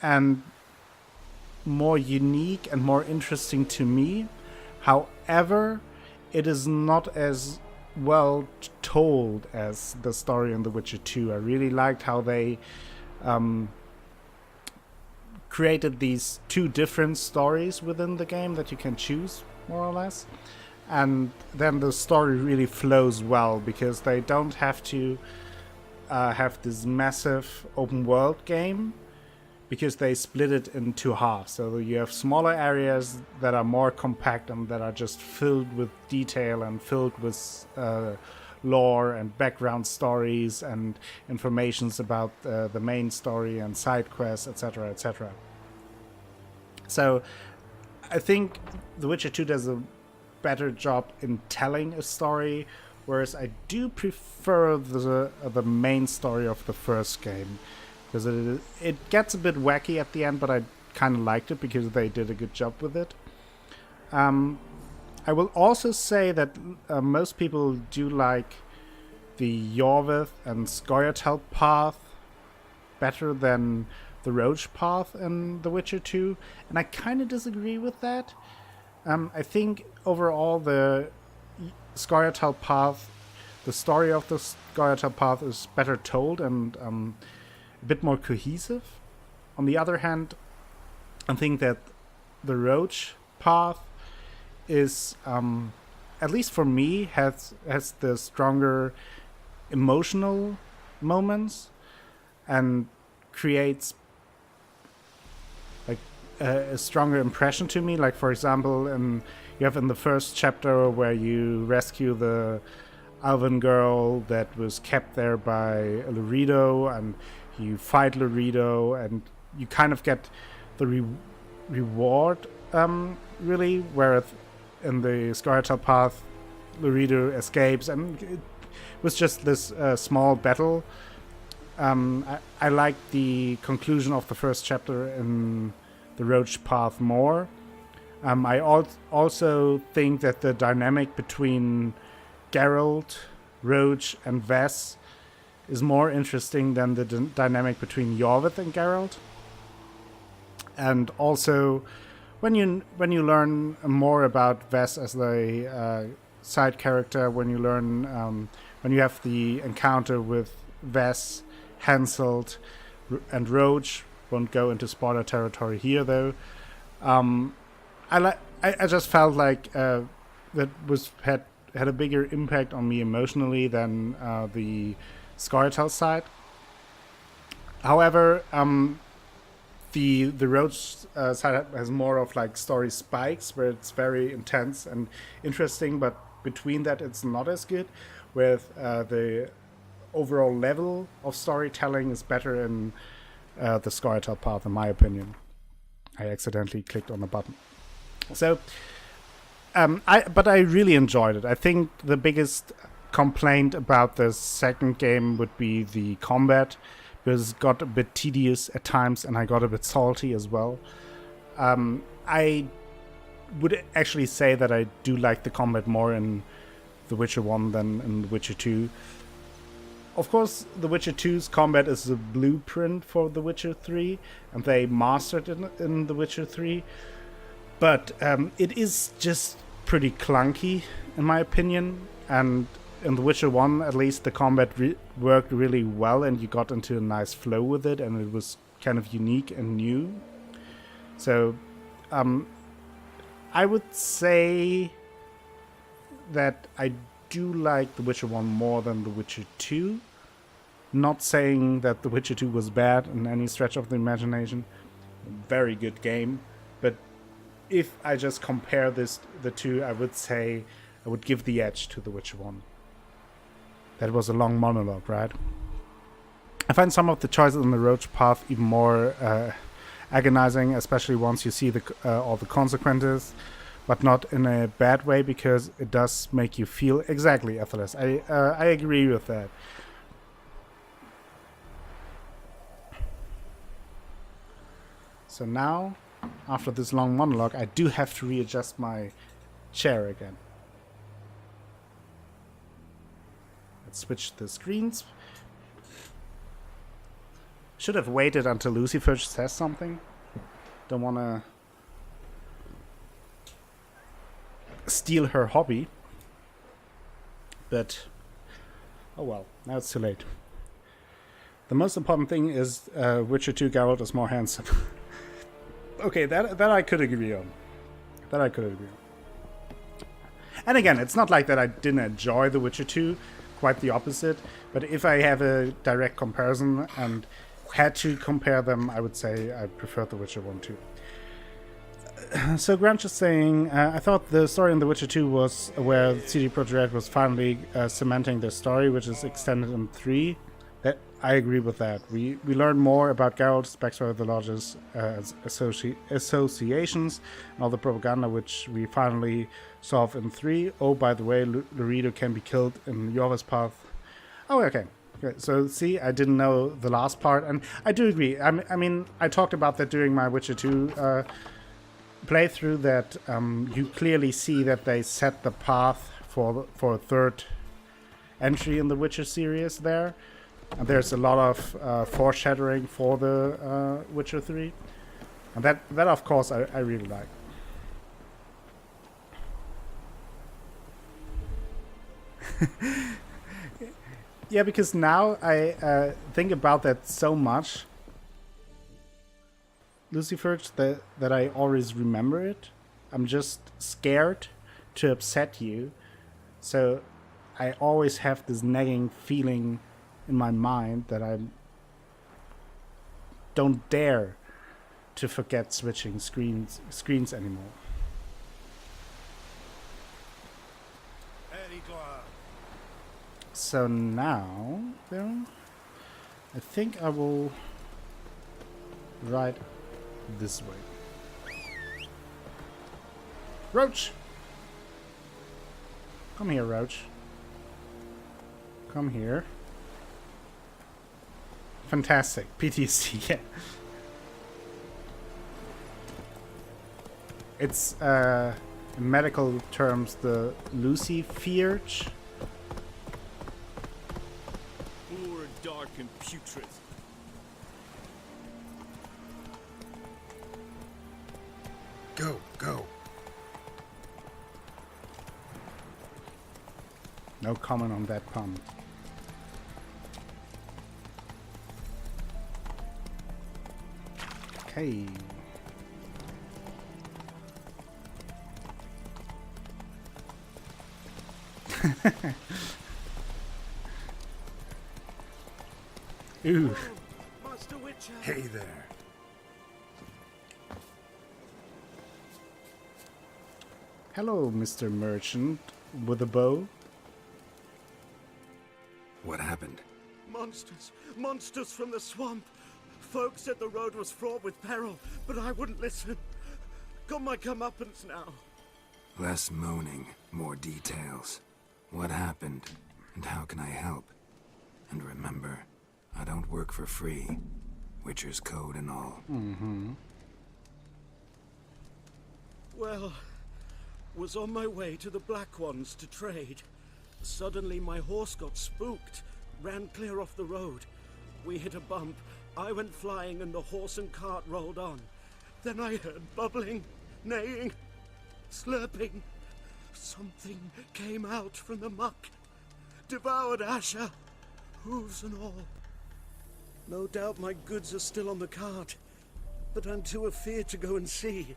and more unique and more interesting to me. However, it is not as well told as the story in The Witcher 2. I really liked how they created these two different stories within the game that you can choose, more or less. And then the story really flows well because they don't have to have this massive open world game, because they split it into half. So you have smaller areas that are more compact and that are just filled with detail and filled with lore and background stories and informations about the main story and side quests, etc., etc. So I think The Witcher 2 does a better job in telling a story, whereas I do prefer the main story of the first game, because it gets a bit wacky at the end, but I kind of liked it because they did a good job with it. I will also say that most people do like the Jorveth and Scoia'tael path better than the Roach path in The Witcher 2, and I kind of disagree with that. I think overall the Scoia'tael path, the story of the Scoia'tael path is better told and a bit more cohesive. On the other hand, I think that the Roach path is, at least for me, has the stronger emotional moments and creates like a stronger impression to me. Like, for example, you have in the first chapter where you rescue the Alvin girl that was kept there by Laredo, and you fight Laredo, and you kind of get the reward, really, where in the Scoia'tael path, Laredo escapes, and it was just this small battle. I like the conclusion of the first chapter in the Roach path more. I also think that the dynamic between Geralt, Roach, and Vess is more interesting than the dynamic between Jorveth and Geralt. And also, when you learn more about Vess as the side character, when you learn when you have the encounter with Vess, Henselt, and Roach, won't go into spoiler territory here though. I just felt like that had a bigger impact on me emotionally than the Scoia'tael side. However, the Roach side has more of like story spikes, where it's very intense and interesting, but between that it's not as good. With the overall level of storytelling is better in the Scoia'tael path, in my opinion. I accidentally clicked on the button. So, but I really enjoyed it. I think the biggest complaint about the second game would be the combat, because it got a bit tedious at times, and I got a bit salty as well. I would actually say that I do like the combat more in The Witcher 1 than in The Witcher 2. Of course, The Witcher 2's combat is a blueprint for The Witcher 3, and they mastered it in The Witcher 3. But it is just pretty clunky, in my opinion. And in The Witcher 1, at least, the combat worked really well, and you got into a nice flow with it, and it was kind of unique and new. So, I would say that I do like The Witcher 1 more than The Witcher 2. Not saying that The Witcher 2 was bad in any stretch of the imagination. Very good game. But if I just compare the two, I would say I would give the edge to The Witcher 1. That was a long monologue, right? I find some of the choices on the road path even more agonizing, especially once you see all the consequences, but not in a bad way, because it does make you feel exactly effortless. I agree with that. So now, after this long monologue, I do have to readjust my chair again. Let's switch the screens. Should have waited until Lucifer says something. Don't want to steal her hobby. But, oh well, now it's too late. The most important thing is Witcher 2 Geralt is more handsome. Okay, that I could agree on. That I could agree on. And again, it's not like that I didn't enjoy The Witcher 2. Quite the opposite. But if I have a direct comparison and had to compare them, I would say I prefer The Witcher 1 too. So Grant is saying, I thought the story in The Witcher 2 was where CD Projekt Red was finally cementing their story, which is extended in 3. I agree with that. We learn more about Geralt's backstory, the lodges, associations, and all the propaganda which we finally solve in 3. Oh, by the way, Loredo can be killed in Yorva's path. Oh, okay. So, see, I didn't know the last part, and I do agree. I mean, I talked about that during my Witcher 2 playthrough, that you clearly see that they set the path for a third entry in the Witcher series there. And there's a lot of foreshadowing for the Witcher 3. And that of course, I really like. Yeah, because now I think about that so much, Lucifer, that I always remember it. I'm just scared to upset you. So I always have this nagging feeling in my mind that I don't dare to forget switching screens anymore. So now, I think I will ride this way. Roach! Come here, Roach. Come here. Fantastic. PTSD, yeah. It's, in medical terms, the Lucifierge. Poor, dark, and putrid. Go, go. No comment on that pun. Okay. Ooh. Hey there. Hello, Mr. Merchant with a bow. What happened? Monsters! Monsters from the swamp! Folks said the road was fraught with peril, but I wouldn't listen. Got my comeuppance now. Less moaning, more details. What happened, and how can I help? And remember, I don't work for free. Witcher's code and all. Well, was on my way to the Black Ones to trade. Suddenly my horse got spooked, ran clear off the road. We hit a bump, I went flying and the horse and cart rolled on. Then I heard bubbling, neighing, slurping. Something came out from the muck, devoured Asher, hooves and all. No doubt my goods are still on the cart, but I'm too afeard to go and see.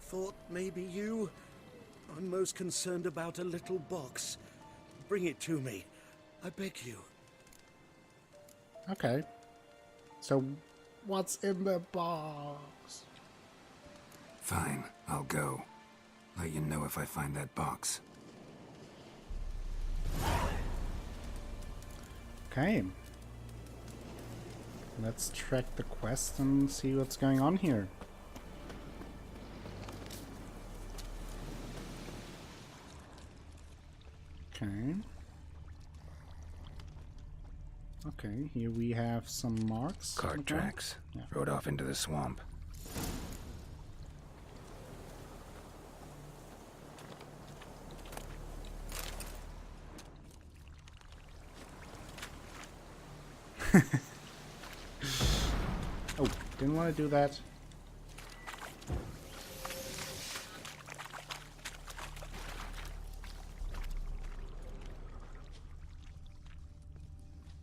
Thought maybe you... I'm most concerned about a little box. Bring it to me, I beg you. Okay. So, what's in the box? Fine, I'll go. Let you know if I find that box. Okay. Let's track the quest and see what's going on here. Okay. Okay, here we have some marks. Cart tracks. Yeah. Rode off into the swamp. Oh, didn't want to do that.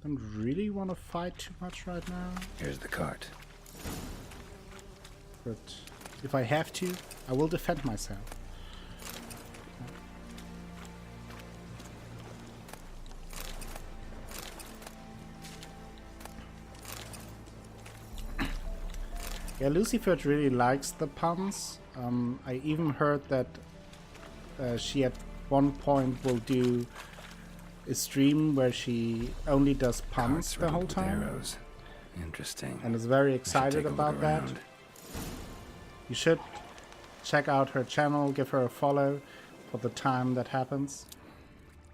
Don't really want to fight too much right now. Here's the cart. But if I have to, I will defend myself. Yeah, Lucifer really likes the puns. I even heard that she at one point will do a stream where she only does puns the whole time. Arrows. Interesting. And is very excited about that. You should check out her channel, give her a follow for the time that happens,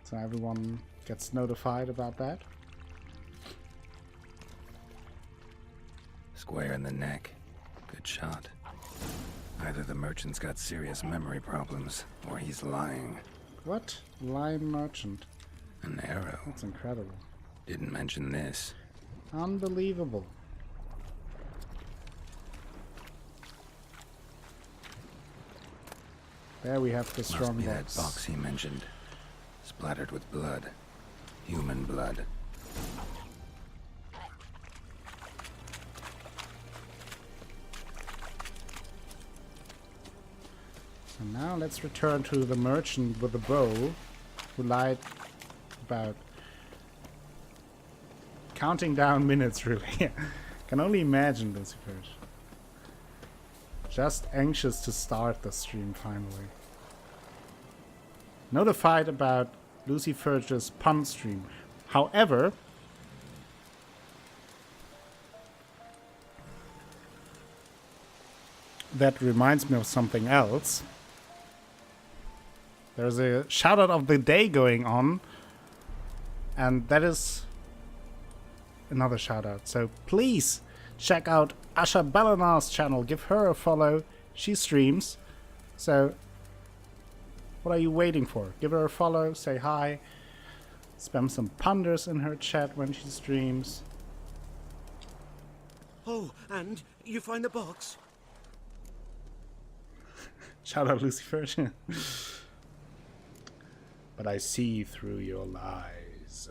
so everyone gets notified about that. Square in the neck. Good shot. Either the merchant's got serious memory problems, or he's lying. What? Lion merchant. An arrow. That's incredible. Didn't mention this. Unbelievable. There we have the strong Must be box. that box he mentioned. Splattered with blood. Human blood. And now let's return to the merchant with the bow, who lied about counting down minutes, really. Can only imagine, Lucifer. Just anxious to start the stream finally. Notified about Lucifer's pun stream. However, that reminds me of something else. There's a shout out of the day going on, and that is another shout out. So please check out Asha Balanar's channel, give her a follow. She streams. So what are you waiting for? Give her a follow, say hi, spam some punders in her chat when she streams. Oh, and you find the box? Shout out Lucifer. But I see through your lies.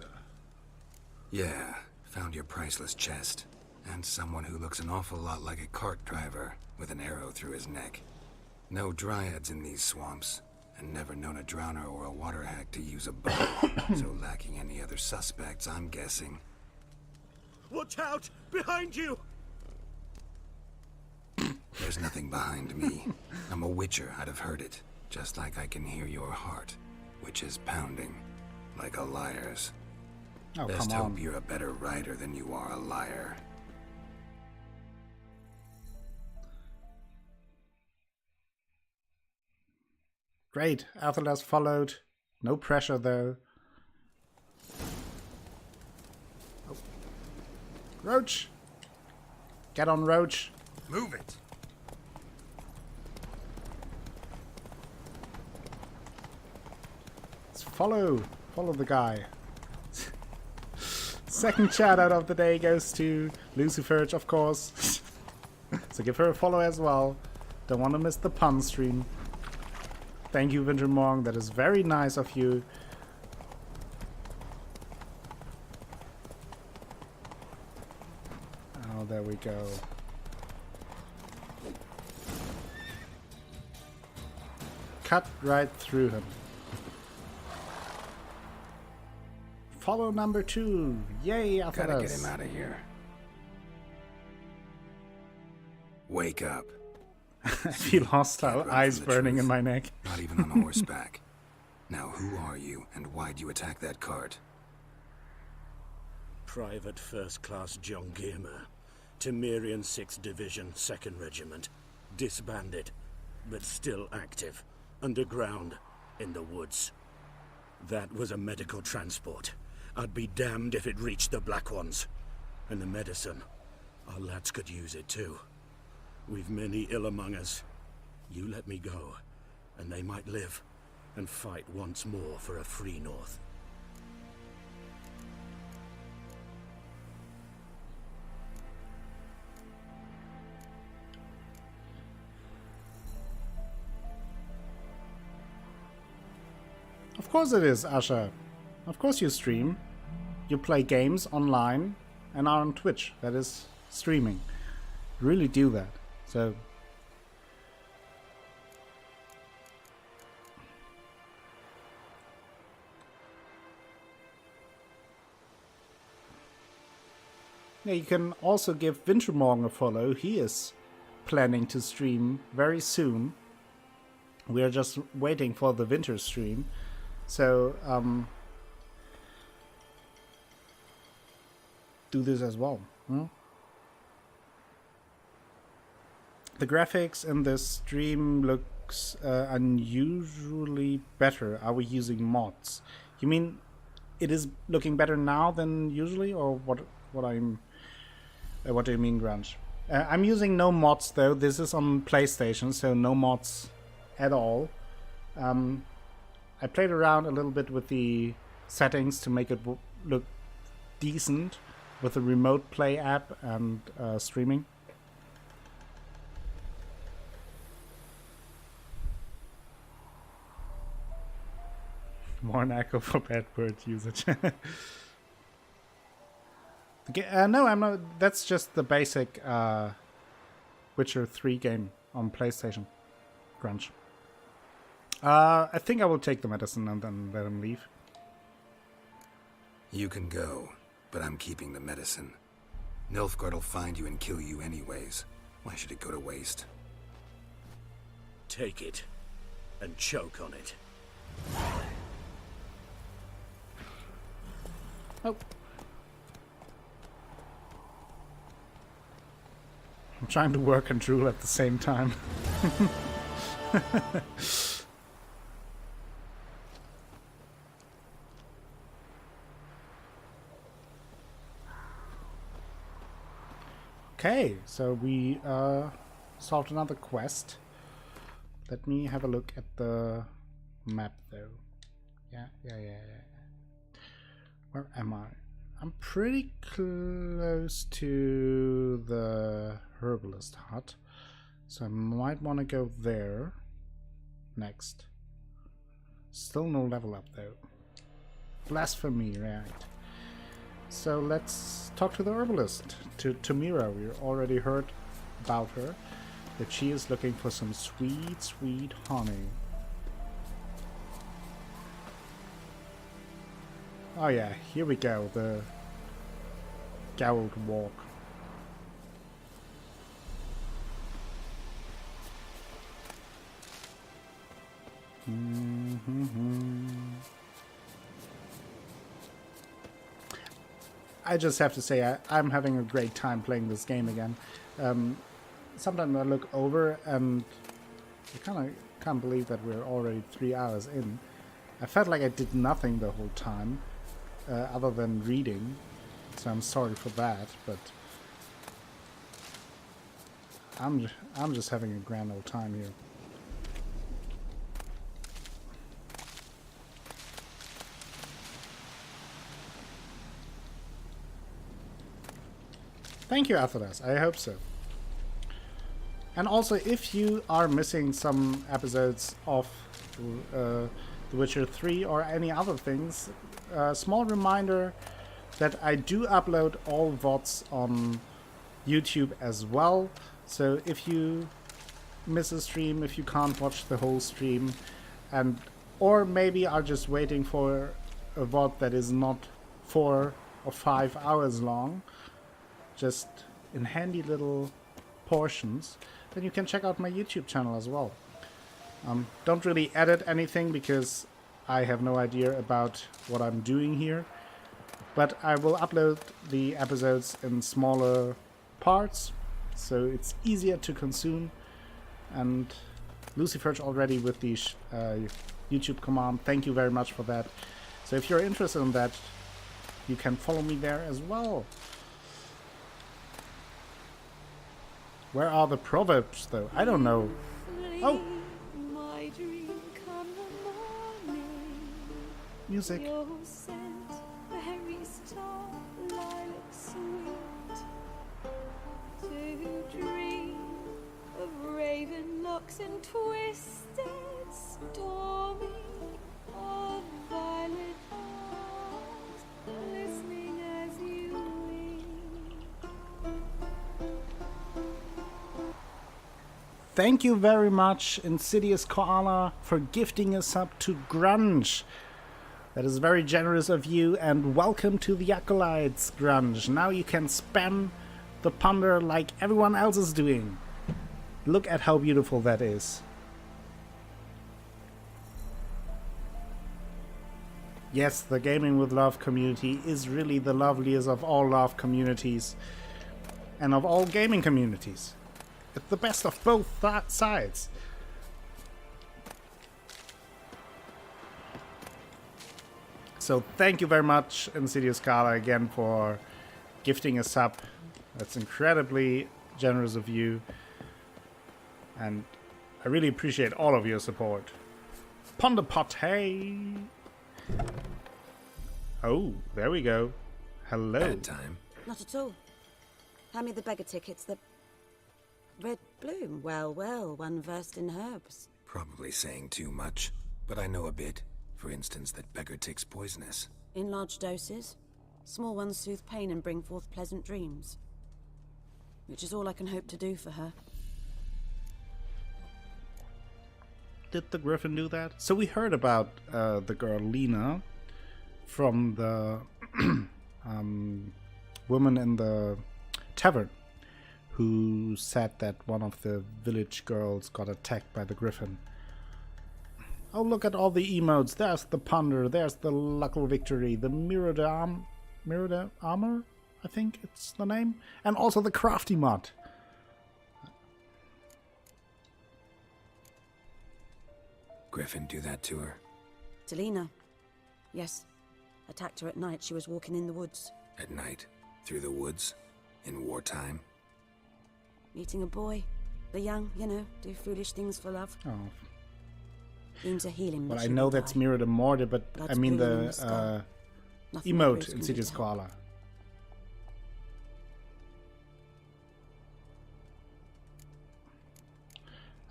Yeah, found your priceless chest. And someone who looks an awful lot like a cart driver with an arrow through his neck. No dryads in these swamps, and never known a drowner or a water hack to use a bow. So lacking any other suspects, I'm guessing. Watch out! Behind you! There's nothing behind me. I'm a witcher, I'd have heard it. Just like I can hear your heart, which is pounding, like a liar's. Oh, Best come on. hope you're a better writer than you are a liar. Great, Athalas followed. No pressure though. Oh. Roach! Get on, Roach! Move it! Let's follow the guy. Second shout out of the day goes to Lucifer, of course. So give her a follow as well. Don't want to miss the pun stream. Thank you, Wintermorn. That is very nice of you. Oh, there we go. Cut right through him. Follow number 2. Yay, I Gotta get him out of here. Wake up. I feel hostile, eyes burning in my neck. Not even on horseback. Now, who are you, and why'd you attack that cart? Private First Class John Giermer, Temerian 6th Division, 2nd Regiment. Disbanded, but still active. Underground, in the woods. That was a medical transport. I'd be damned if it reached the Black Ones. And the medicine, our lads could use it too. We've many ill among us. You let me go, and they might live, and fight once more for a free North. Of course it is, Asha. Of course you stream. You play games online and are on Twitch. That is streaming. You really do that. So... yeah, you can also give Wintermorgen a follow. He is planning to stream very soon. We are just waiting for the winter stream. So, do this as well. The graphics in this stream looks unusually better. Are we using mods? You mean it is looking better now than usually, or what do you mean, Grunge? I'm using no mods though. This is on PlayStation, so no mods at all. I played around a little bit with the settings to make it look decent with the remote play app and streaming. More an echo for bad word usage. No, I'm not. That's just the basic Witcher 3 game on PlayStation. Grunge. I think I will take the medicine and then let him leave. You can go, but I'm keeping the medicine. Nilfgaard will find you and kill you anyways. Why should it go to waste? Take it, and choke on it. Oh. I'm trying to work and drool at the same time. Okay, so we solved another quest. Let me have a look at the map though. Yeah. Where am I? I'm pretty close to the Herbalist hut, so I might want to go there next. Still no level up though. Blasphemy, right? So let's talk to the Herbalist, to Tamira. We already heard about her, that she is looking for some sweet, sweet honey. Oh yeah, here we go, the Gould Walk. I just have to say, I'm having a great time playing this game again. Sometimes I look over and I kind of can't believe that we're already 3 hours in. I felt like I did nothing the whole time, other than reading. so I'm sorry for that, but I'm just having a grand old time here. Thank you, Athelas. I hope so. And also, if you are missing some episodes of The Witcher 3 or any other things, a small reminder that I do upload all VODs on YouTube as well. So if you miss a stream, if you can't watch the whole stream, or maybe are just waiting for a VOD that is not 4 or 5 hours long, just in handy little portions, then you can check out my YouTube channel as well. Don't really edit anything because I have no idea about what I'm doing here, but I will upload the episodes in smaller parts so it's easier to consume. And Luciferge already with the YouTube command, thank you very much for that. So if you're interested in that, you can follow me there as well. Where are the proverbs, though? I don't know. Oh! Music. Your scent, very star, lilac sweet. To dream of raven locks and twisted, stormy, of violet arms, listening as you lean. Thank you very much, Insidious Koala, for gifting us up to Grunge. That is very generous of you, and welcome to the Acolytes, Grunge. Now you can spam the ponder like everyone else is doing. Look at how beautiful that is. Yes, the Gaming with Love community is really the loveliest of all love communities and of all gaming communities. It's the best of both sides. So thank you very much, Insidious Kala, again for gifting a sub. That's incredibly generous of you. And I really appreciate all of your support. Ponderpot, hey! Oh, there we go. Hello. Bad time. Not at all. Hand me the beggar tickets, the red bloom. Well, well, one versed in herbs. Probably saying too much, but I know a bit. For instance, that beggar tick's poisonous. In large doses. Small ones soothe pain and bring forth pleasant dreams. Which is all I can hope to do for her. Did the griffin do that? So we heard about the girl Lena from the woman in the tavern who said that one of the village girls got attacked by the griffin. Oh, look at all the emotes. There's the ponder, there's the Luckle Victory, the Mirror Armor, I think it's the name, and also the Crafty mod. Griffin do that to her? To Lena. Yes. Attacked her at night. She was walking in the woods. At night? Through the woods? In wartime? Meeting a boy. The young, you know, do foolish things for love. Oh. Beams are healing. Well, I know that's Mirror the Mortar, but I mean the emote in Insidious Koala.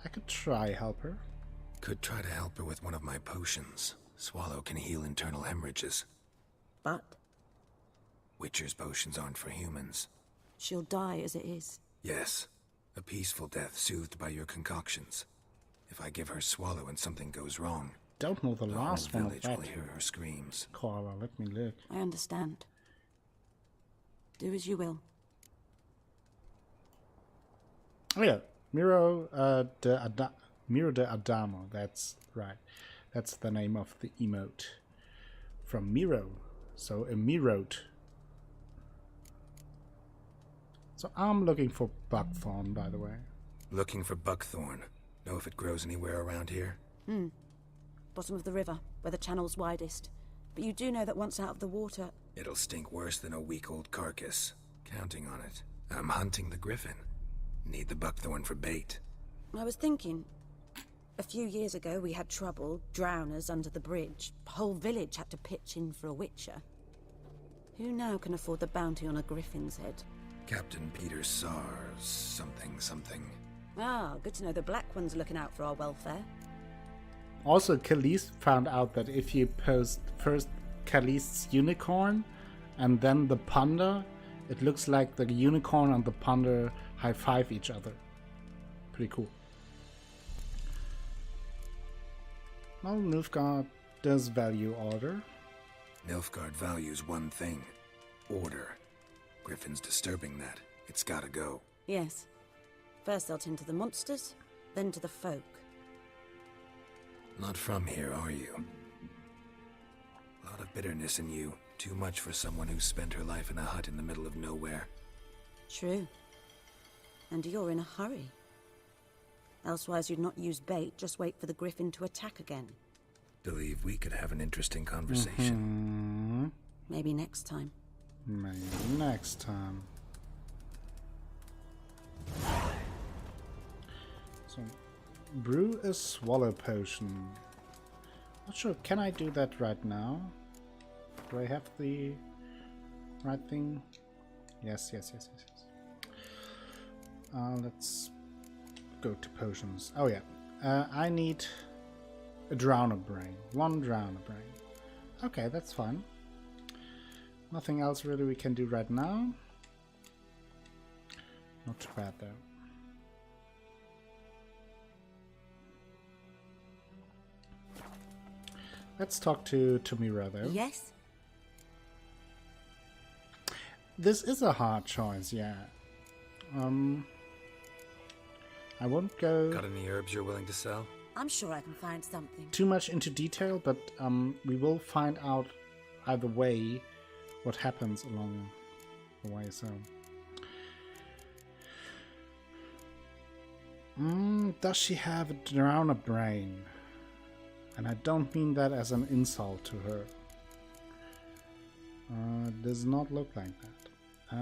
I could try help her. Could try to help her with one of my potions. Swallow can heal internal hemorrhages. But? Witcher's potions aren't for humans. She'll die as it is. Yes. A peaceful death soothed by your concoctions. If I give her Swallow and something goes wrong, don't know the last one of that. Will hear her screams. Koala, let me look. I understand. Do as you will. Oh yeah, Miro de Adamo. That's right. That's the name of the emote from Miro. So a Mirote. So I'm looking for buckthorn, by the way. Looking for buckthorn. Know if it grows anywhere around here? Bottom of the river, where the channel's widest. But you do know that once out of the water... It'll stink worse than a week-old carcass. Counting on it. I'm hunting the griffin. Need the buckthorn for bait. I was thinking... A few years ago we had trouble, drowners under the bridge. The whole village had to pitch in for a witcher. Who now can afford the bounty on a griffin's head? Captain Peter Sars, something. Ah, good to know the Black One's looking out for our welfare. Also, Caliste found out that if you post first Caliste's unicorn and then the panda, it looks like the unicorn and the panda high-five each other. Pretty cool. Well, Nilfgaard does value order. Nilfgaard values one thing. Order. Griffin's disturbing that. It's gotta go. Yes. First they'll tend to the monsters, then to the folk. Not from here, are you? A lot of bitterness in you. Too much for someone who spent her life in a hut in the middle of nowhere. True. And you're in a hurry. Elsewise you'd not use bait, just wait for the griffin to attack again. Believe we could have an interesting conversation. Maybe next time. Maybe next time. So, brew a swallow potion. Not sure, can I do that right now? Do I have the right thing? Yes. Let's go to potions. Oh yeah, I need a drowner brain. One drowner brain. Okay, that's fine. Nothing else really we can do right now. Not too bad though. Let's talk to Tamira though. Yes? This is a hard choice, yeah. I won't go... Got any herbs you're willing to sell? I'm sure I can find something. Too much into detail, but we will find out either way what happens along the way, so... Does she have a drowner brain? And I don't mean that as an insult to her. Does not look like that.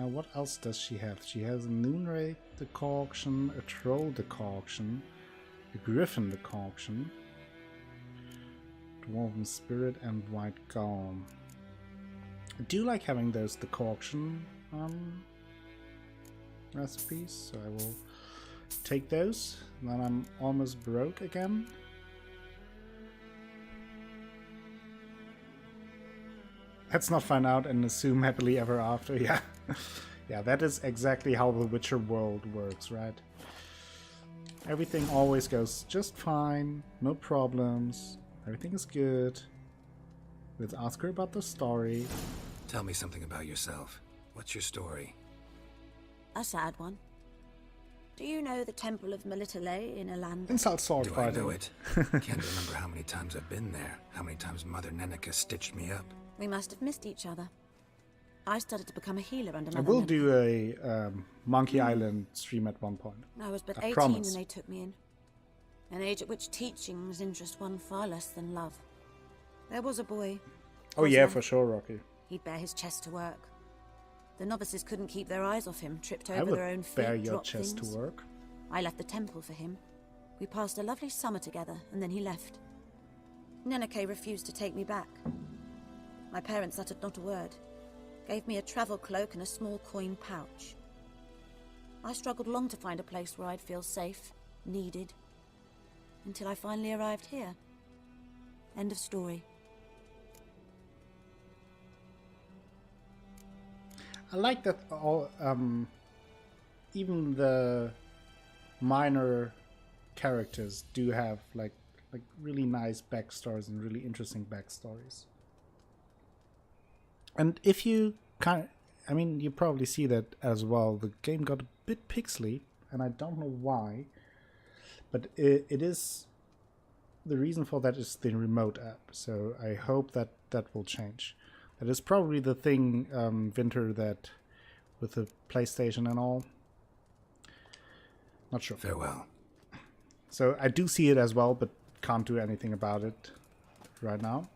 What else does she have? She has a Moonray decoction, a Troll decoction, a Griffin decoction, Dwarven Spirit, and White Gall. I do like having those decoction recipes, so I will take those. Then I'm almost broke again. Let's not find out and assume happily ever after. Yeah. Yeah, that is exactly how the Witcher world works, right? Everything always goes just fine, no problems, everything is good. Let's ask her about the story. Tell me something about yourself. What's your story? A sad one. Do you know the Temple of Melitele in Elanda? Insult sword Do fighting. I know it? Can't remember how many times I've been there. How many times Mother Nenica stitched me up. We must have missed each other. I started to become a healer under I Mother will Nenica. do a Monkey Island stream at one point. I was but I 18 promise. when they took me in. An age at which teachings interest one far less than love. There was a boy. Oh yeah, Osman. for sure, Rocky. He'd bear his chest to work. The novices couldn't keep their eyes off him, tripped I over would their own feet, bear your dropped chest things. to work. I left the temple for him. We passed a lovely summer together, and then he left. Neneke refused to take me back. My parents uttered not a word. Gave me a travel cloak and a small coin pouch. I struggled long to find a place where I'd feel safe, needed, until I finally arrived here. End of story. I like that all, even the minor characters do have like really nice backstories and really interesting backstories. And if you I mean, you probably see that as well. The game got a bit pixely, and I don't know why, but it is, the reason for that is the remote app. So I hope that will change. That is probably the thing, Winter, that with the PlayStation and all. Not sure. Farewell. So I do see it as well, but can't do anything about it right now.